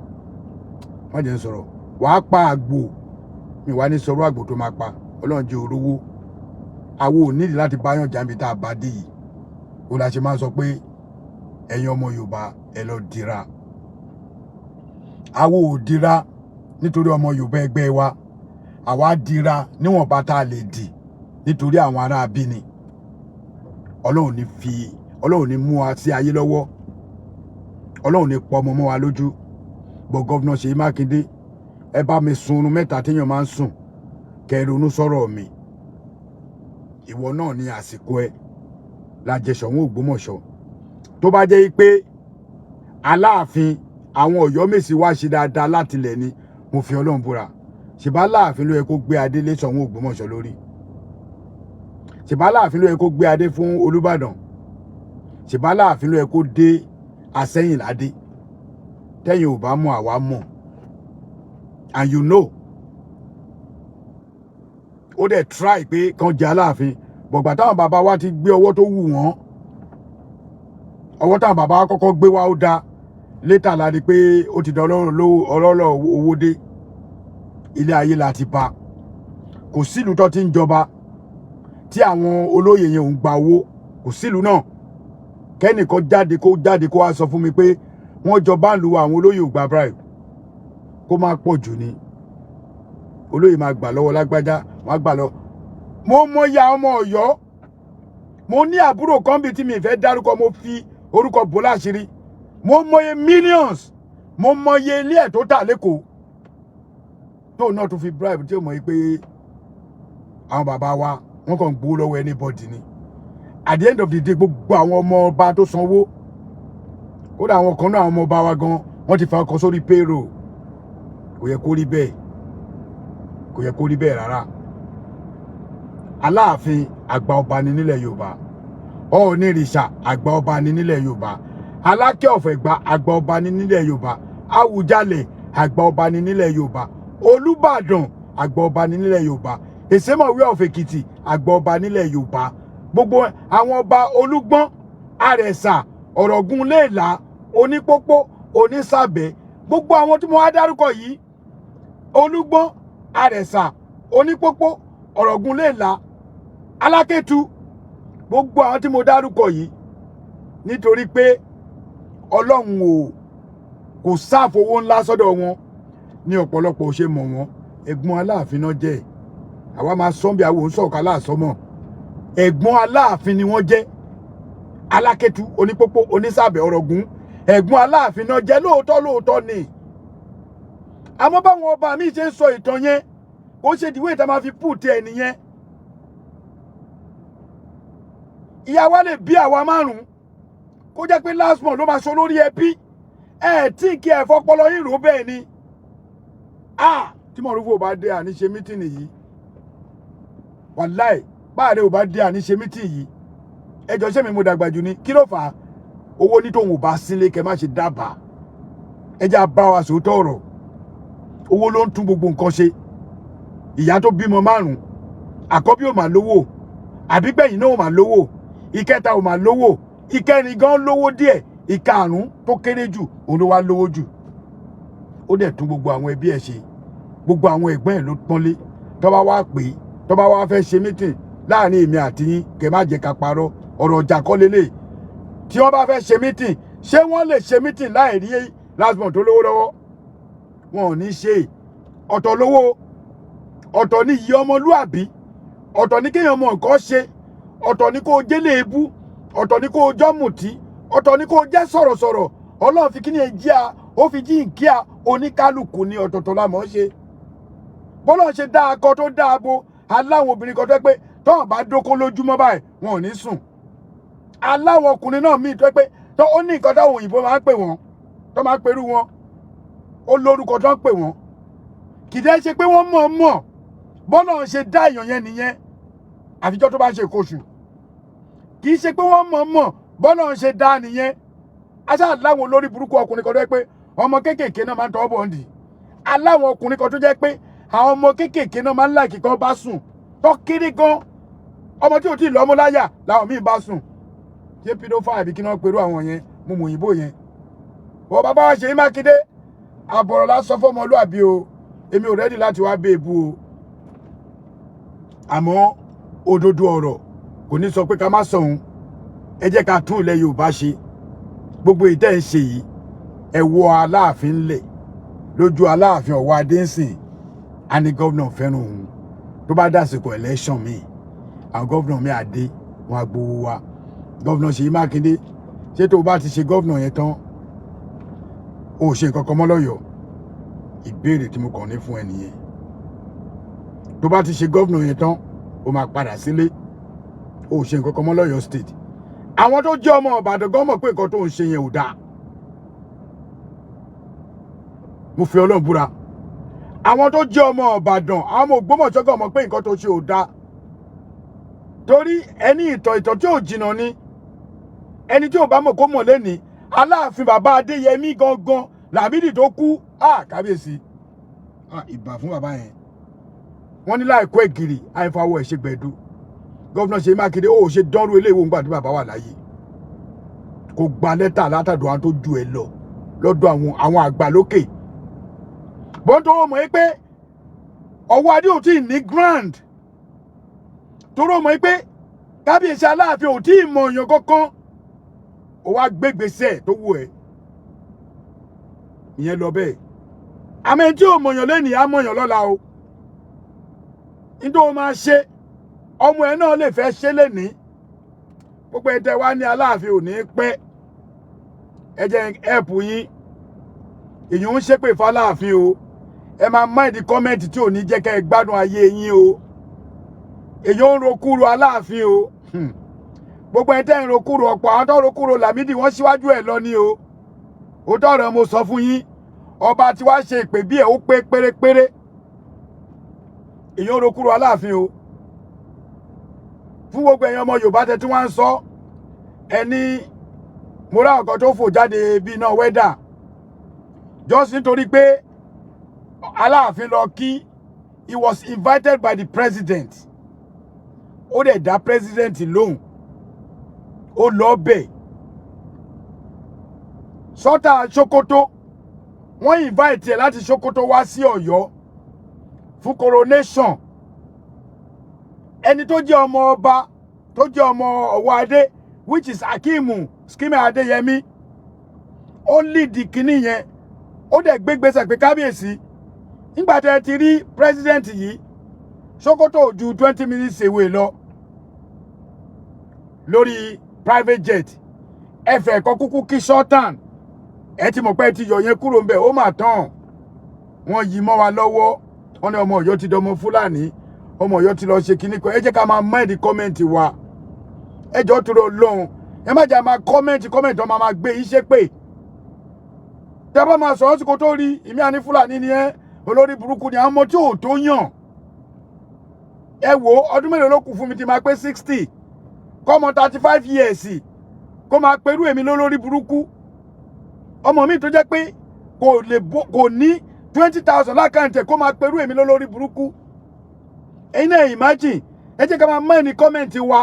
má jẹ́ ń sọ̀rọ̀. Wàá pa àgbò. Mi wá ní sọ̀rọ̀ àgbò tó máa pa. Ọlọ́run jẹ́ orówó. Àwo ò nídìí láti báyàn jàǹbí tá a bá dé yìí. Ó la ṣe máa ń sọ pé ẹ̀yin ọmọ Yorùbá ẹ lọ dira. Àwo ò dira nítorí ọmọ Yorùbá ẹgbẹ́ wa. Àwa dira níwọ̀nba tá a lè dì nítorí àwọn ará abíni. Ọlọ́run ní mú wa sí ayé lọ́wọ́. Ọlọ́run ní pọ̀ ọmọ mọ́ wa lójú. But Governor Seyi Makinde, ẹ bá mi sun oorun mẹ́ta téèyàn máa ń sùn. Kẹ́ ronú sọ̀rọ̀ mi. Ìwọ náà ní àsìkò ẹ lájẹ Soun Ogbomoso. Tó bá jẹ́ pé Aláàfin àwọn Ọ̀yọ́mèsì wá ṣe dáadáa láti ilẹ̀ ni mo fi Ọlọ́run búra. Ṣèbá Aláàfin ló yẹ kó gbé adé lé Soun Ogbomoso lórí. Ṣèbá Aláàfin ló yẹ kó gbé adé fún Olúbàdàn. Ṣèbá Aláàfin ló yẹ kó dé Àsẹ́yìn ládé. Tẹ́yìn ò bá mọ̀ àwa mọ̀. And you know. Ó dẹ̀ try pé kan jẹ́ Aláàfin. Bọ̀gbà táwọn bàbá wa ti gbé ọwọ́ tó wù wọ́n. Ọwọ́ táwọn bàbá wa kọ́kọ́ gbé wá ó dá. Later la di pé ó ti dán ọlọ́rọ̀ owó dé. Ilé ayé la ti bá. Kò sílùú tó ti ń jọba tí àwọn olóyè yẹn ń gba owó kò sílùú náà kẹ́nìkan jáde kó wá sọ fún mi pé wọ́n jọ bá ń lu àwọn olóyè ò gba bribe kó má pọ̀ jù ni olóyè máa gbà lọ́wọ́ lágbájá wọ́n á gbà lọ. mo mọ ya ọmọ Ọ̀yọ́ mo ní àbúrò kan bíi tí mi fẹ́ dárúkọ mo fi orúkọ bò láṣìírí mo mọye millions mo mọye ilé ẹ̀ tó tà lẹ́kọ̀ọ́ tó náà tún fi bribe tí ó mọ̀ pé àwọn bàbá wa wọ́n kàn gbowó lọ́wọ́ anybody ni at the end of the day gbogbo àwọn ọmọ ọba tó sanwó kódà àwọn kan náà àwọn ọmọ ọba wa gan wọ́n ti fa ọkọ̀ sórí payroll kò yẹ kó rí bẹ́ẹ̀ kò yẹ kó rí bẹ́ẹ̀ rárá. Aláàfin àgbà ọba ni nílẹ̀ Yorùbá Ọ̀ọ̀nìrìṣà àgbà ọba ni nílẹ̀ Yorùbá Aláké of Ẹ̀gbá àgbà ọba ni nílẹ̀ Yorùbá Àwùjalẹ̀ àgbà ọba ni nílẹ̀ Yorùbá Olúbàdàn àgbà ọba ni nílẹ̀ Yorùbá Èsèmọ̀wé of Èkìtì àgbà ọba nílẹ̀ Yorùbá gbogbo àwọn ọba Olúgbọ́n Àrẹ̀sà Ọ̀rọ̀gúnléèlà Onípópó Onísàbẹ̀ gbogbo àwọn tí mo wá dárúkọ yìí Olúgbọ́n Àrẹ̀sà Onípópó Ọ̀rọ̀gúnléèlà Alákétu gbogbo àwọn tí mo dárúkọ yìí nítorí pé Ọlọ́run kò sáfowó ńlá sọ́dọ̀ wọn ní ọ̀pọ̀lọpọ̀ ṣe mọ̀ wọ́n ẹ̀gbọ́n Aláàfin náà jẹ́ àwa máa sọ́n bí àwọn òǹsọ̀ọ̀ká láàsọ́mọ̀ ẹ̀gbọ́n Aláàfin ni wọ́n jẹ́ Alákétu Onípópó Onísàbẹ̀ Ọ̀rọ̀gún ẹ̀gbọ́n Aláàfin náà jẹ́ lóòótọ́ ni àmọ́ báwọn ọba mi ṣe ń sọ ìtàn yẹn kò ṣe ìdíwé ìta máa fi pùtì ẹ̀ nìyẹn ìyá wa lè bí àwa márùn-ún kó jẹ́ pé last month ló máa ṣe olórí ẹbí tí kí ẹ fọpọlọ yìí rò bẹ́ẹ̀ ni tí Mọ̀rúfù ò bá dé àní ṣe mítìnì yìí wàláì báàrẹ ò bá dé àní ṣe mítìnì yìí ẹjọ́ ṣé mi mo dàgbà jù ni kí ló fà á owó ní tóun ò bá sílé kẹ má ṣe dábàá ẹjẹ́ bá wa sòótọ́ ọ̀rọ̀ owó ló ń tún gbogbo nǹkan ṣe ìyá tó bímọ márùn-ún àkọ́bí ò mà lówó àbígbẹ̀yìn náà ò mà lówó ìkẹta ò mà lówó ìkẹrin gan lówó díẹ̀ ìkarùn tó kéré jù òun ló wá lówó jù ó dẹ̀ tún gbogbo àwọn ẹbí ẹ̀ ṣe gbogbo àwọn ẹ̀gbọ́n ẹ̀ ló pọ́nlé tó bá wá pè é tó bá wá fẹ́ ṣe mítìn láàrin èmi àti yín kẹ má jẹ́ ká parọ́ ọ̀rọ̀ ọjà kọ́ lélẹ̀ tí wọ́n bá fẹ́ ṣe mítìn ṣé wọ́n lè ṣe mítìn láì rí last month tó lówó lọ́wọ́ wọn ò ní ṣe ọ̀tọ̀ lówó ọ̀tọ̀ ní iye ọmọlúàbí ọ̀tọ̀ ní kéèyàn mọ nǹkan ṣe ọ̀tọ̀ ní kó o jẹ́ léèbú ọ̀tọ̀ ní kó o jọ́ mùtí ọ̀tọ̀ ní kó o jẹ́ sọ̀rọ̀sọ̀rọ̀ Ọlọ́run fi kíní ẹ̀ jí a ó fi jí nkíà oníkálukú ní ọ̀tọ̀ọ̀tọ̀ la mọ̀ ọ́ ṣe bọ́lá ṣe dá akọ tó dá abo aláwọn obìnrin kan tó pé tọ́wọ́n bá dóko lójúmọ́ báyìí wọn ò ní sùn aláwọn ọkùnrin náà míì tó pé tó ó ní nǹkan táwọn òyìnbó máa ń pè wọ́n tó máa ń perú wọn ó lórúkọ tó ń pè wọ́n kì í dẹ́ ṣe pé wọ́n mọ̀ bọ́lá ṣe dá èèyàn yẹn nìyẹn àfijọ́ tó bá ṣe kóṣù kì í ṣe pé wọ́n mọ̀ bọ́lá ṣe dá nìyẹn aṣáà láwọn olórí burúkú ọkùnrin kan tó jẹ́ pé ọmọ kéékèèké náà máa ń tọwọ́ bọ̀ ń dì aláwọn ọkùnrin kan tó jẹ́ pé àwọn ọmọ kéékèèké náà máa ń láìkì kan bá sùn tó kéré gan ọmọ tí ò tí ì lọ́mọ láyà làwọn míì bá sùn ṣé pedophile àbí kí náà perú àwọn yẹn mo mọ̀ òyìnbó yẹn wọ́n bàbá wa Seyi Makinde àbọ̀rọ̀ lásán fọmọlúàbí o èmi ò rẹ́dì láti wá bèèbù o àmọ́ òdodo ọ̀rọ̀ kò ní sọ pé ká má sọ̀hún ẹ jẹ́ ká tún ilẹ̀ Yorùbá ṣe gbogbo ìtẹ́ ń ṣe yìí ẹ wọ Aláàfin ńlẹ̀ lójú Aláàfin Ọ̀wọ̀ Adéǹsìn a ní gómìnà fẹ́ràn òun tó bá dásìkò election mi àwọn gómìnà mi àdé wọn agbowó wa gómìnà Seyi Makinde ṣé tó bá ti ṣe gómìnà yẹn tán ó ṣe nǹkan kan mọ́ lọ́yọ̀ọ́ ìbéèrè tí mo kàn ní fún ẹ nìyẹn tó bá ti ṣe gómìnà yẹn tán ó máa padà sílé ó ṣe nǹkan kan mọ́ lọ́yọ̀ọ́ state àwọn tó jẹ́ ọmọ Ìbàdàn gan mọ̀ pé nǹkan tó ń ṣe yẹn ò dáa mo fi Ọlọ́run búra àwọn tó jẹ́ ọmọ Ìbàdàn àwọn ọmọ Ògbómọ̀ṣọ́ gan mọ̀ pé nǹkan tó ṣe ò dáa torí ẹni ìtàn tí ò jìnnà ni ẹni tí ò bá mọ̀ kó mọ̀ lẹ́nìí Aláàfin bàbá Adéyẹmí gangan Lámídì tó kú kábíyèsí ìbà fún bàbá yẹn wọ́n ní láìkó ẹ̀gìrì àìfàwọ̀ ẹ̀ṣẹ̀gbẹ̀dù gọ́vnà Seyi Makinde ó ṣe dánrú eléyìí wọn gbà tí bàbá wà láyé kò gba lẹ́tà látàdọ̀ àwọn tó ju ẹ lọ lọ́dọ̀ àwọn àgbà lókè bọ́n tó mọ̀ pé ọwọ́ adé ò tí ì ní grand toro mọ̀ pé kábíyèsí Aláàfin ò tí ì mọ̀ èèyàn kankan ó wá gbégbèsè tó wù ẹ́ ìyẹn lọ bẹ́ẹ̀ àmọ́ tí ò mọ̀yàn lẹ́nìí á mọ̀yàn lọ́la o nítorí ó máa ṣe ọmọ ẹ náà lè fẹ́ ṣe lẹ́nìí gbogbo ẹ̀ tẹ́ wá ní Aláàfin ò ní pẹ́ ẹ jẹ́ ẹ̀pù yín èyí ń ṣépè fún Aláàfin o ẹ máa mind kọ́mẹ́ǹtì tí ò ní jẹ́ kẹ́ ẹ gbádùn ayé yín o èyí ń rokúro Aláàfin o gbogbo ẹ̀ tẹ́ ń rokúro ọ̀pọ̀ àwọn tó rokúro Lámídì wọ́n síwájú ẹ̀ lọ ní o ó tọ̀rọ̀ mo sọ fún yín ọba tí wàá ṣe ìpè bí ẹ̀ ó pé pérépéré èyí ń rokúro Aláàfin o fún gbogbo ẹ̀yin ọmọ Yorùbá tẹ́ tí wọ́n ń sọ ẹni mo rá ọ̀kan tó fò jáde bí iná wẹ́dà just nítorí pé Aláàfin lọ kí he was invited by the president ó dẹ̀ dá president lóhùn ó lọ bẹ̀ sọ́tà Sokoto wọ́n invite ẹ̀ láti Sokoto wá sí Ọ̀yọ́ fún coronation ẹni tó jẹ́ ọmọ ọba tó jẹ́ ọmọ Ọ̀wọ̀ Adé which is Akimu Skimi Adéyẹmí ó lead kínní yẹn ó dẹ̀ gbégbèsè pé kábíyèsí nígbà tẹ́ ti rí president yìí Sokoto ò ju 20 minutes away lọ lórí private jet ẹfẹ̀ kọ́ kúkú kí sultan ẹ ti mọ̀ pé ti yọ yẹn kúrò ńbẹ̀ ó mà tán wọ́n yí mọ́ wa lọ́wọ́ wọ́n ní ọmọ Ọ̀yọ́ ti dọmọ Fúlàní ọmọ Ọ̀yọ́ ti lọ ṣe kinní kan ẹ jẹ́ ká máa mind comment wa ẹ jọ̀ọ́ tó lọ́hùn ẹ má jà máa comment ọmọ máa gbé iṣẹ́ pé tẹ́ bá máa sọ̀rọ̀ sí kó tó rí ìmí àní Fúlàní ni ẹ olórí burúkú ni àwọn ọmọ tí ò tó yàn ẹ wò ọdún mélòó ló kù fún mi tí máa pé 60 kọ́mọ 35 years kó máa perú èmi lólórí burúkú ọmọ mi tó jẹ́ pé kò ní 20,000 lákàntẹ̀ kó máa perú èmi lólórí burúkú ẹ̀yin náà imagine ẹ jẹ́ ká máa mọ̀ ní kọ́mẹ̀ntì wa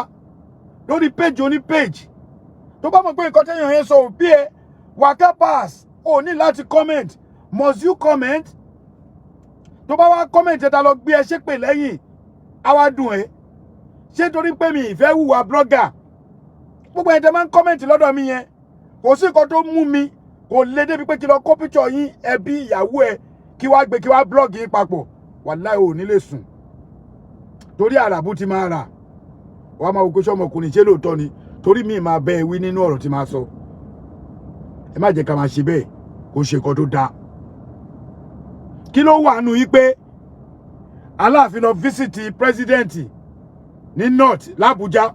lórí page oní page tó bá mọ̀ pé nǹkan tẹ́yàn yẹn sọ òbí ẹ waka pass ò ní láti comment must you comment tó bá wá comment ẹ̀ta lọ gbé ẹ ṣépè lẹ́yìn àwa dùn ẹ́ ṣé torí pé mi ìfẹ́ hùwà blogger gbogbo ẹ̀ tẹ́ máa ń comment lọ́dọ̀ mi yẹn kò sí nǹkan tó mú mi kò lè débi pé kí lọ kó picture yín ẹbí ìyàwó ẹ kí wá gbé kí wá blog yín papọ̀ wàláhì ò ní lè sùn torí àràbù ti máa rà wàá máa wò pé ṣọmọkùnrin ṣé lóòótọ́ ni torí mi máa bẹ́ ẹ wí nínú ọ̀rọ̀ tí máa sọ ẹ má jẹ́ ká máa ṣe bẹ́ẹ̀ kó ṣe nǹkan tó dáa kí ló wà nù yí pé Aláàfin lọ visit president ní north l'Abuja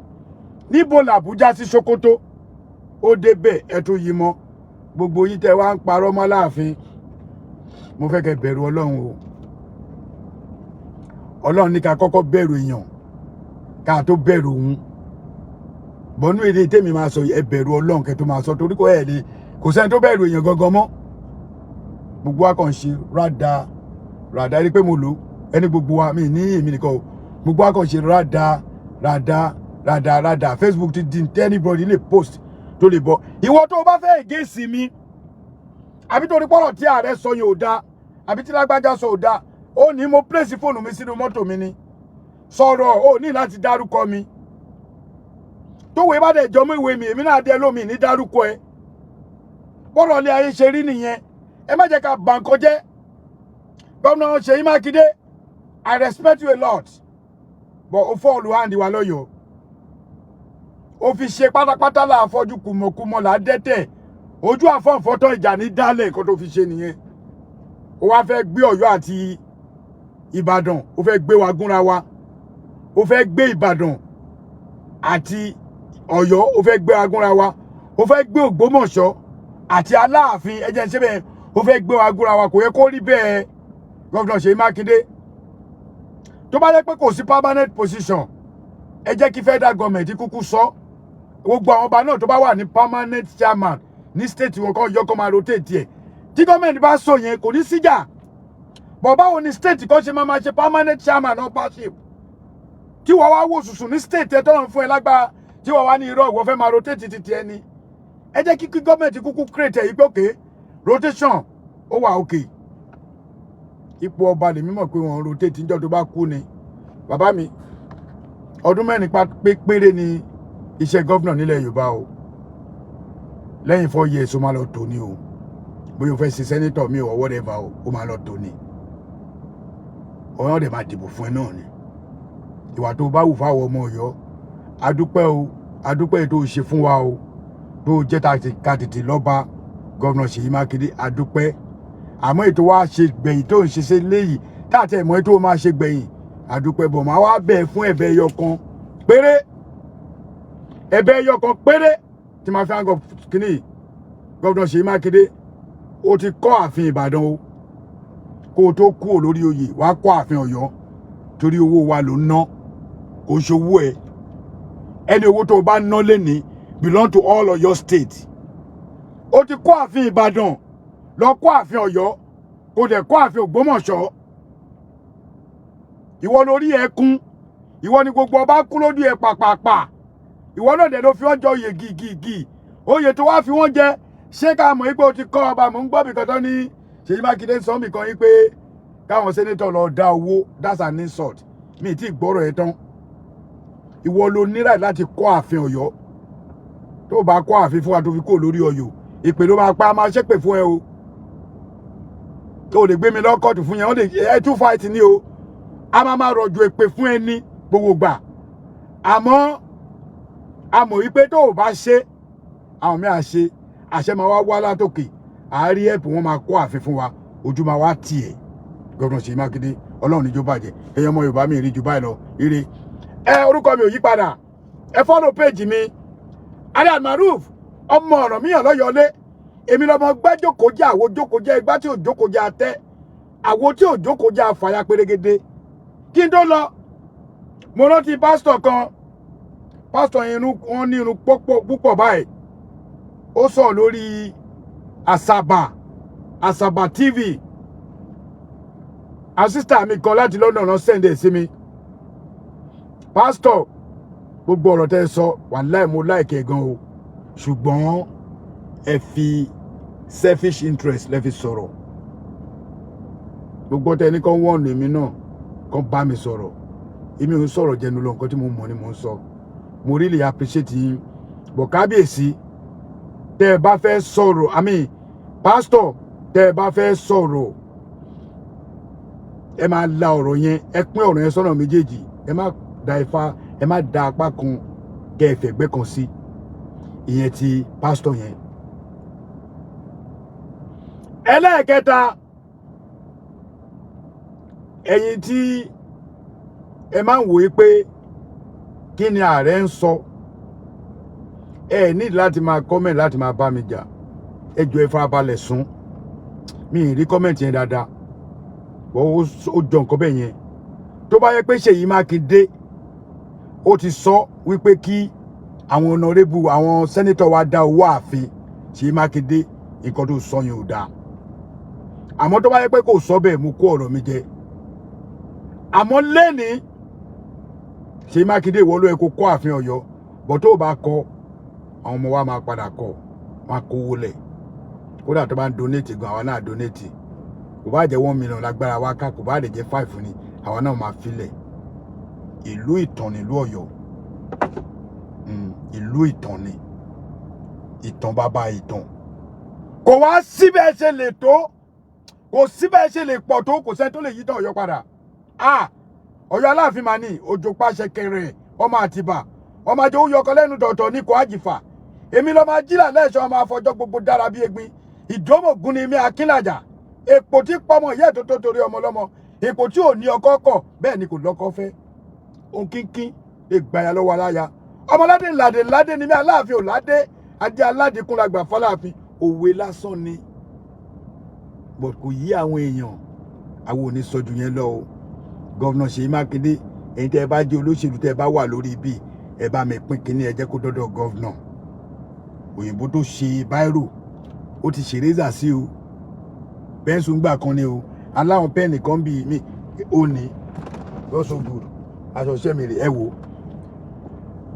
níbo l'Abuja sí Sokoto ó débẹ̀ ẹ tó yí mọ́ gbogbo yín tẹ́ wá ń parọ́ mọ́ Aláàfin mo fẹ́ kẹ́ bẹ̀rù Ọlọ́run o Ọlọ́run ní ká kọ́kọ́ bẹ̀rù èèyàn ká tó bẹ̀rù òun bọ́nú èdè tèmi máa sọ ẹ bẹ̀rù Ọlọ́run kẹ́ tó máa sọ torí kò ẹ̀ lè kò sẹ́ni tó bẹ̀rù èèyàn gangan mọ́ gbogbo wa kàn ṣe rádà rí pé mo lò ẹni gbogbo wa mi ní èmi nìkan o gbogbo wa kàn ṣe rádà Facebook ti di anybody lè post tó lè bọ́ ìwọ tó bá fẹ́ against mi àbí torí pọ́rọ̀ tí ààrẹ sọ yẹn ò dáa àbí tí lágbájá sọ ò dáa ó ní mo place fóònù mi sínú mọ́tò mi ni sọ̀rọ̀ ó ní láti dárúkọ mi tówó bá dẹ̀ jọmọ́ ìwé mi èmi náà dé lómi ní dárúkọ ẹ bọ́rọ̀ ilé ayé ṣe rí nìyẹn ẹ má jẹ́ ká bà nǹkan jẹ́ gómìnà Seyi Makinde I respect you a lot but ó fọ́ olùhàndì wa lọ́yọ̀ọ́ ó fi ṣe pátápátá là àfọ́jú kùmọ̀kùmọ̀ là dẹ́tẹ̀ ojú àfọ̀nfọ́tọ̀ ìjà ní dálẹ̀ nǹkan tó fi ṣe nìyẹn ó wá fẹ́ gbé Ọ̀yọ́ àti Ìbàdàn ó fẹ́ gbé wa gúnra wa ó fẹ́ gbé Ìbàdàn àti Ọ̀yọ́ ó fẹ́ gbé wa gúnra wa ó fẹ́ gbé Ògbómọ̀ṣọ́ àti Aláàfin ẹjẹ́ ń ṣe bẹ́ẹ̀ ó fẹ́ gbé wa gúnra wa kò yẹ kó rí bẹ́ẹ̀ gómìnà Seyi Makinde tó bá yẹ pé kò sí permanent position ẹ jẹ́ kí federal government kúkú sọ gbogbo àwọn ọba náà tó bá wà ní permanent chairman ní state wọn kọ́ yọ kó máa rotate ẹ̀ tí government bá sọ yẹn kò ní síjà bọ̀ báwo ni state kan ṣe máa ṣe permanent chairman uppership tí wọ́n wá wò sùsù ní state ẹ̀ tọ́rọ̀ fún ẹ lágbára tí wọ́n wá ní irọ́ ìwọ fẹ́ máa rotate títí ẹni ẹ jẹ́ kí government kúkú create ẹ̀ ìgbókè rotation ó wà òkè ipò ọba lèmi mọ̀ pé wọ́n rotate níjọ́ tó bá kú ni bàbá mi ọdún mẹ́rin péré ni iṣẹ́ governor nílẹ̀ Yorùbá o lẹ́yìn 4 years ó máa lọ tó ní o bóyá o fẹ́ ṣe senator mi or whatever o ó máa lọ tó ní ọ̀yọ́ dẹ̀ máa dìbò fún ẹ náà ni ìwà tó bá wù fáwọn ọmọ Ọ̀yọ́ adúpẹ́ tó ṣe fún wa o tó jẹ́ ká tètè lọ́ba governor Seyi Makinde adúpẹ́ àmọ́ ètò wa ṣe gbẹ̀yìn tó ń ṣiṣẹ́ léyìí táàtì ẹ̀mọ́ ètò máa ṣe gbẹ̀yìn adúpẹ́ bọ̀ máa wá bẹ̀ fún ẹ̀bẹ̀ ẹyọ kan péré tí máa fi hàn kíní governor Seyi Makinde ó ti kọ́ ààfin Ìbàdàn o kó o tó kú lórí oyè wàá kọ́ ààfin Ọ̀yọ́ torí owó wa ló ná kò ń ṣòwò ẹ ẹni owó tó o bá ná lẹ́ni belong to all Ọ̀yọ́ state ó ti kọ́ ààfin Ìbàdàn lọ kọ́ ààfin Ọ̀yọ́ kó dẹ̀ kọ́ ààfin Ògbómọ̀ṣọ́ ìwọ lórí ẹkún ìwọ ni gbogbo ọba kú lójú ẹ pàpàpà ìwọ náà dẹ̀ ló fi wọ́n jẹ oyè gìgìgì oyè tó wá fi wọ́n jẹ ṣé ká mọ̀ pé o ti kọ́ ọba mò ń gbọ́ bìkan tán ní Seyi Makinde sọ mí kan yín pé káwọn sẹ́nétọ̀ lọ dá owó that's an insult mi ti gbọ́rọ̀ ẹ̀ tán ìwọ ló níra láti kọ́ ààfin Ọ̀yọ́ tó bá kọ́ ààfin fún wa tó fi kó lórí Ọ̀yọ́ ìpè ló máa pa máa ṣépè fún ẹ o tó lè gbé mi lọ́kọ̀tù fún yẹn wọ́n lè ẹ tún fight ní o a máa rọ̀jò èpè fún ẹ ní gbogbo gbà àmọ́ a mọ̀ wípé tó o bá ṣe àwọn mi à ṣe àṣẹ máa wá látòkè àárí ẹ̀pù wọn máa kọ́ ààfin fún wa ojú máa wá tiẹ̀ Governor Seyi Makinde ọlọ́run níjó bàjẹ́ ẹ̀yọ́ ọmọ Yorùbá mi rí ju báyìí lọ ire orúkọ mi ò yí padà ẹ follow page mi almaroof ọmọ ọ̀rọ̀ míyàn lọ́yọ̀ọ́lé èmi lọ́mọ gbẹ́jọ́kọjá àwo jókòjá ẹgbá tí ò jókòjá tẹ́ àwo tí ò jókòjá fàyà pérégedé kí n tó lọ mo rántí pásítọ̀ yẹn wọ́n ní irun púpọ̀ báyìí ó sọ lórí àsàbà TV àsísítà mi kan láti London lọ sẹ́ndẹ̀ sí mi pásítọ̀ gbogbo ọ̀rọ̀ tẹ́ sọ wàláhì mo láìkẹ́ gan o ṣùgbọ́n ẹ fi selfish interest lẹ fi sọ̀rọ̀ gbogbo tẹni kan wọ́n ní mi náà kan bá mi sọ̀rọ̀ èmi ò ń sọ̀rọ̀ jẹnu lọ nǹkan tí mo mọ̀ ni mo ń sọ mo really appreciate yín bọ̀ kábíyèsí tẹ́ ẹ bá fẹ́ sọ̀rọ̀ pásítọ̀ tẹ́ ẹ bá fẹ́ sọ̀rọ̀ ẹ máa la ọ̀rọ̀ yẹn ẹ pín ọ̀rọ̀ yẹn sọ́nà méjèèjì ẹ má da ifá ẹ má da apá kan kẹ́ ẹ fẹ̀gbẹ́ kan sí ìyẹn ti pásítọ̀ yẹn. ẹlẹ́ẹ̀kẹta ẹ̀yin tí ẹ máa ń wòye pé kí ni ààrẹ ń sọ ẹ ní láti máa comment láti máa bá mi jà ẹ jọ̀ọ́ ẹ farabalẹ̀ sùn mi ì rí comment yẹn dáadáa ó jọ nǹkan bẹ́ẹ̀ yẹn tó bá yẹ pé Seyi Makinde ó ti sọ wípé kí àwọn honorable àwọn senator wa dá owó ààfin Seyi Makinde nǹkan tó sọ yẹn ò dáa àmọ́ tó bá yẹ pé kò sọ bẹ́ẹ̀ mo kó ọ̀rọ̀ mi jẹ àmọ́ lẹ́ni Seyi Makinde ìwọ ló yẹ kó kọ́ ààfin Ọ̀yọ́ bọ̀ tó bá kọ́ àwọn ọmọ wa máa padà kọ́ máa kówó lẹ̀ kódà tó bá ń donate gan àwa náà donate kò bá jẹ́ 1 million lágbára wa ká kò bá lè jẹ́ 5 ni àwa náà máa filẹ̀ ìlú ìtàn nílùú Ọ̀yọ́ ìlú ìtàn ni ìtàn bàbá ìtàn kò wá síbẹ̀ ṣe lè tó kò síbẹ̀ ṣe lè pọ̀ tó kò sẹ́ni tó lè yí tàn Ọ̀yọ́ padà Ọ̀yọ́ Aláàfin máa ní òjò pàṣẹ kẹrẹ ọmọ Àtìbà ọmọ àjọ òyọkọ lẹ́nu dọ̀tọ̀ ní kò àjìfà èmi lọ́mọ ajílà lẹ́ṣọ́ ọmọ afọjọ́ gbogbo dára bí egbin ìdómògùn ni mi Akínlàjà èpò tí pọmọ ìyá ètò tó torí ọmọ lọ́mọ èpò tí ò ní ọkọ kọ̀ bẹ́ẹ̀ ni kò lọ́kọ fẹ́ òun kínkín lè gbàyà lọ́wọ́ aláya ọmọládé ńládé ni mi Aláàfin ò ládé adé aládìkún la gbà fọláàfin òwe lásán ni but kò yí àwọn èèyàn àwọn ò ní sọ jù yẹn lọ o Governor Seyi Makinde ẹ̀yin tẹ́ ẹ bá jẹ́ olóṣèlú tẹ́ ẹ bá wà lórí ibi ẹ bá mi pín kínní ẹ jẹ́ kó dọ́dọ̀ governor òyìnbó tó ṣe báírò ó ti ṣe rézà sí o pẹ́ńsù ń gbà kan ni o aláwọn pẹ́ẹ̀nì kan bíi mi ò ní lọ́sọ̀ good aṣọ iṣẹ́ mi rè ẹ wò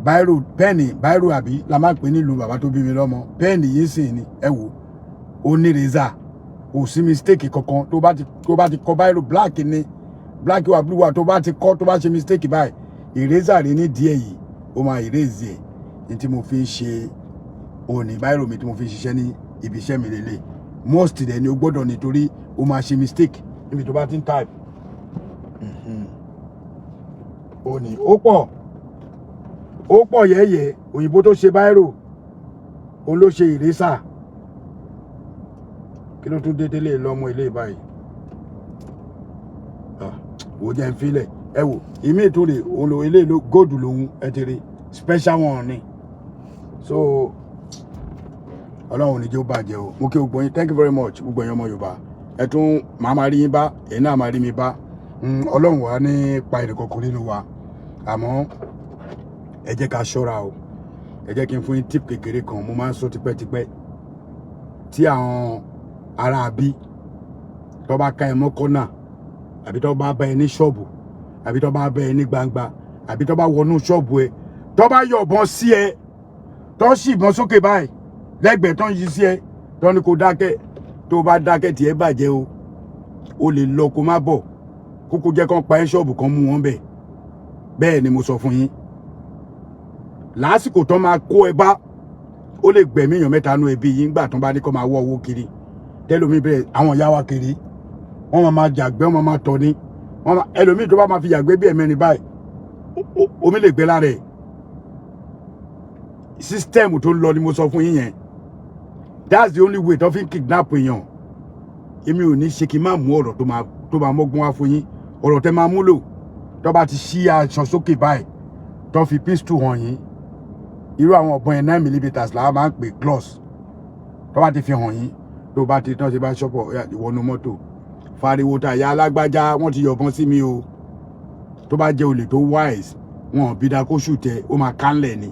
báírò pẹ́ẹ̀nì báírò àbí la máa pè nílùú bàbá tó bí mi lọ́mọ pẹ́ẹ̀nì yìí sì ni ẹ wò ó ní rézà kò sí mistake kankan tó bá ti kọ báírò black ni black wa blue wa tó bá ti kọ tó bá ṣe mistake báyìí eraser rí ní díẹ̀ yìí ó máa erase ẹ̀ ní tí mo fi ń ṣe òní báyìí mi tí mo fi ń ṣiṣẹ́ ní ibi iṣẹ́ mi lélẹ̀ most dẹ̀ ni o gbọ́dọ̀ nítorí o máa ṣe mistake níbi tó bá ti ń type òní ó pọ̀ yẹ́yẹ́ òyìnbó tó ṣe báyìí òun ló ṣe eraser kí ló tún dédé lè lọ́mọ ilé báyìí wò jẹ́ ń filẹ̀ ẹ wò ìmí ìtúrè òun lo ilé ló góòdù lòun ẹ ti rí special one ni so ọlọ́run ní jẹ́ ó bàjẹ́ o mo kí gbogbo yín thank you very much gbogbo yín ọmọ Yorùbá ẹ tún màá máa rí yín bá èyí náà máa rí mi bá ọlọ́run wà ní pa ẹnì kọ̀ọ̀kan nínú wa àmọ́ ẹ jẹ́ ká ṣọ́ra o ẹ jẹ́ kí n fún yín tip kékeré kan mo máa ń sọ tipẹ́tipẹ́ tí àwọn ará bí tó bá ká ẹ mọ́ kọ́nà àbí tó bá bá ẹ ní ṣọ́ọ̀bù àbí tó bá bá ẹ ní gbangba àbí tó bá wọnú ṣọ́ọ̀bù ẹ tó bá yọ̀bọ̀n sí ẹ tó sì bọ́n sókè báyìí lẹ́gbẹ̀ẹ́ tó ń yí sí ẹ tó ní kó dákẹ́ tó bá dákẹ́ tí ẹ bàjẹ́ o lè lọ kó má bọ̀ kókó jẹ́ kán pa ẹ́ ṣọ́ọ̀bù kan mú wọn bẹ́ẹ̀ ni mo sọ fún yín lásìkò tó máa kó ẹ bá ó lè gbẹ̀mí èèyàn mẹ́ta nú ẹbí yín gbà tó bá ní kó máa wọ́ owó kiri tẹ́lómi bẹ̀rẹ̀ àwọn ìyá wa kiri wọ́n máa jàgbẹ́ wọ́n máa tọ̀ ní ẹlòmíì tó bá máa fi yàgbẹ́ bí ẹ̀mẹ́rin báyìí omi lè gbé lára ẹ̀ sísítẹ́ẹ̀mù tó ń lọ ni mo sọ fún yín yẹn that's the only way tó fi ń kidnap èèyàn èmi ò ní ṣe kí n má mú ọ̀rọ̀ tó máa mọ́gbọ́n wá fún yín ọ̀rọ̀ tẹ́ máa múlò tó bá ti ṣí aṣọ sókè báyìí tó fi pistol hàn yín irú àwọn ọ̀bọ̀n yẹn 9mm làwọn máa ń pè gloss tó bá ti fi hàn yín tó bá ti tán ṣe bá ṣọ́pọ̀ ìwọ́nú mọ́tò fariwo ta ìyá alágbájá wọ́n ti yọ̀bọ̀n sí mi o tó bá jẹ́ olè tó wise wọn bí da kó ṣùtẹ̀ ó máa kánlẹ̀ ni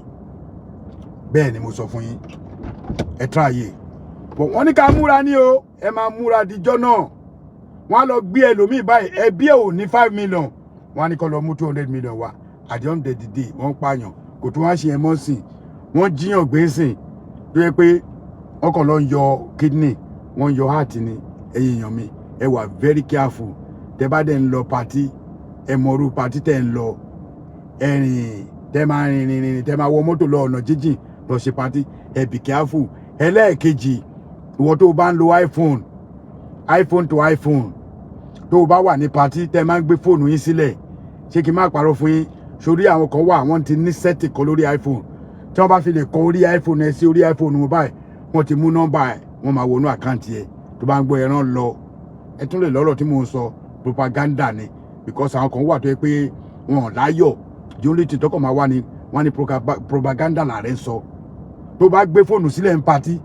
bẹ́ẹ̀ ni mo sọ fún yín ẹ tráyè wọ́n ní ká múra ní o ẹ máa múra díjọ́ náà wọ́n á lọ gbé ẹlòmíì báyìí ẹbí ẹ̀ ò ní 5 million wọ́n á ní kó lọ mú 200 million wá at the end of the day wọ́n pààyàn kò tún wá ṣe ẹmọ́ sìn wọ́n jíyàn gbé sìn tó yẹ pé wọ́n kàn lọ yọ kidney wọ́n yọ heart ni ẹ̀yin èèyàn mi ẹ wà very careful tẹ bá dẹ̀ ń lọ party ẹ mọ̀rú party tẹ̀ ń lọ ẹ̀rìn tẹ máa rìn tẹ máa wọ mọ́tò lọ ọ̀nà jíjìn lọ ṣe party ẹ be careful ẹlẹ́ẹ̀kejì ìwọ tó bá ń lo iPhone to iPhone tó bá wà ní party tẹ máa ń gbé fóònù yín sílẹ̀ ṣé kí n má parọ́ fún yín sórí àwọn kan wà wọ́n ti ní setting kan lórí iPhone tí wọ́n bá fi lè kọ orí iPhone ẹ sí orí iPhone wọn báyìí wọ́n ti mú nọ́mbà ẹ̀ wọ́n máa wọnú àkáǹtì ẹ̀ tó bá ń gbọ́ ẹran lọ ẹ tún lè lọ́rọ̀ tí mò ń sọ propaganda ni because àwọn kan wà tó yẹ pé wọn láyọ̀ the only thing tọkọ̀ máa wá ni wọ́n ní propaganda làárẹ̀ ń sọ tó bá gbé fóònù sílẹ̀ ń patí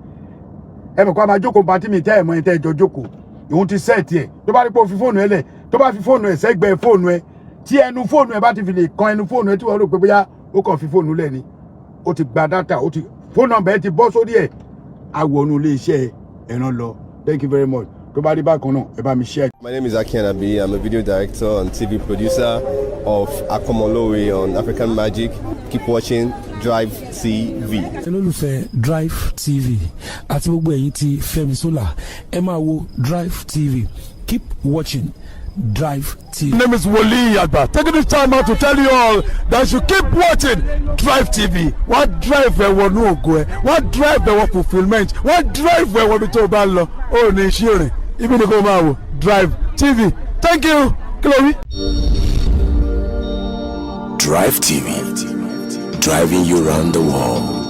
ẹ mọ̀ kó a máa jókòó patí mi tẹ́ ẹ̀ mọ́ ẹ tẹ́ ẹ jọ jókòó òun ti sẹ́ẹ̀tì ẹ̀ tó bá rí pé o fi fóònù ẹ lẹ̀ tó bá fi fóònù ẹ sẹ́gbẹ̀ẹ́ fóònù ẹ tí ẹnu fóònù ẹ bá ti fi lè kan ẹnu fóònù ẹ tí wọ́n rò pé bóyá ó kàn fi fóònù lẹ̀ ni ó ti gba data ó ti fóònù nọ́mbà ẹ ti bọ́ sórí ẹ̀ àwọnú ilé iṣẹ́ ẹ̀ràn lọ thank you very much tó bá rí bákan náà ẹ bá mi share. My name is Aki Anabi. I'm a video director and TV producer of Akomolowe on African Magic. Keep watching Drivetv. olólùfẹ́ Drivetv àti gbogbo ẹ̀yin tí Fẹ́mi Sola ẹ máa wo Drivetv. Keep watching Drivetv. My name is Wole Agba. Taking this time out to tell you all that you keep watching Drivetv. What drive ẹ̀wọ̀n ní ògo ẹ̀? What drive ẹ̀wọ̀n fulfilment? What drive ẹ̀wọ̀n ní tó bá lọ? Ó ní iṣẹ́ rẹ̀. Ibi ni kò máa wò Drivetv. Thank you. Chloe. Drivetv. Driving you around the world.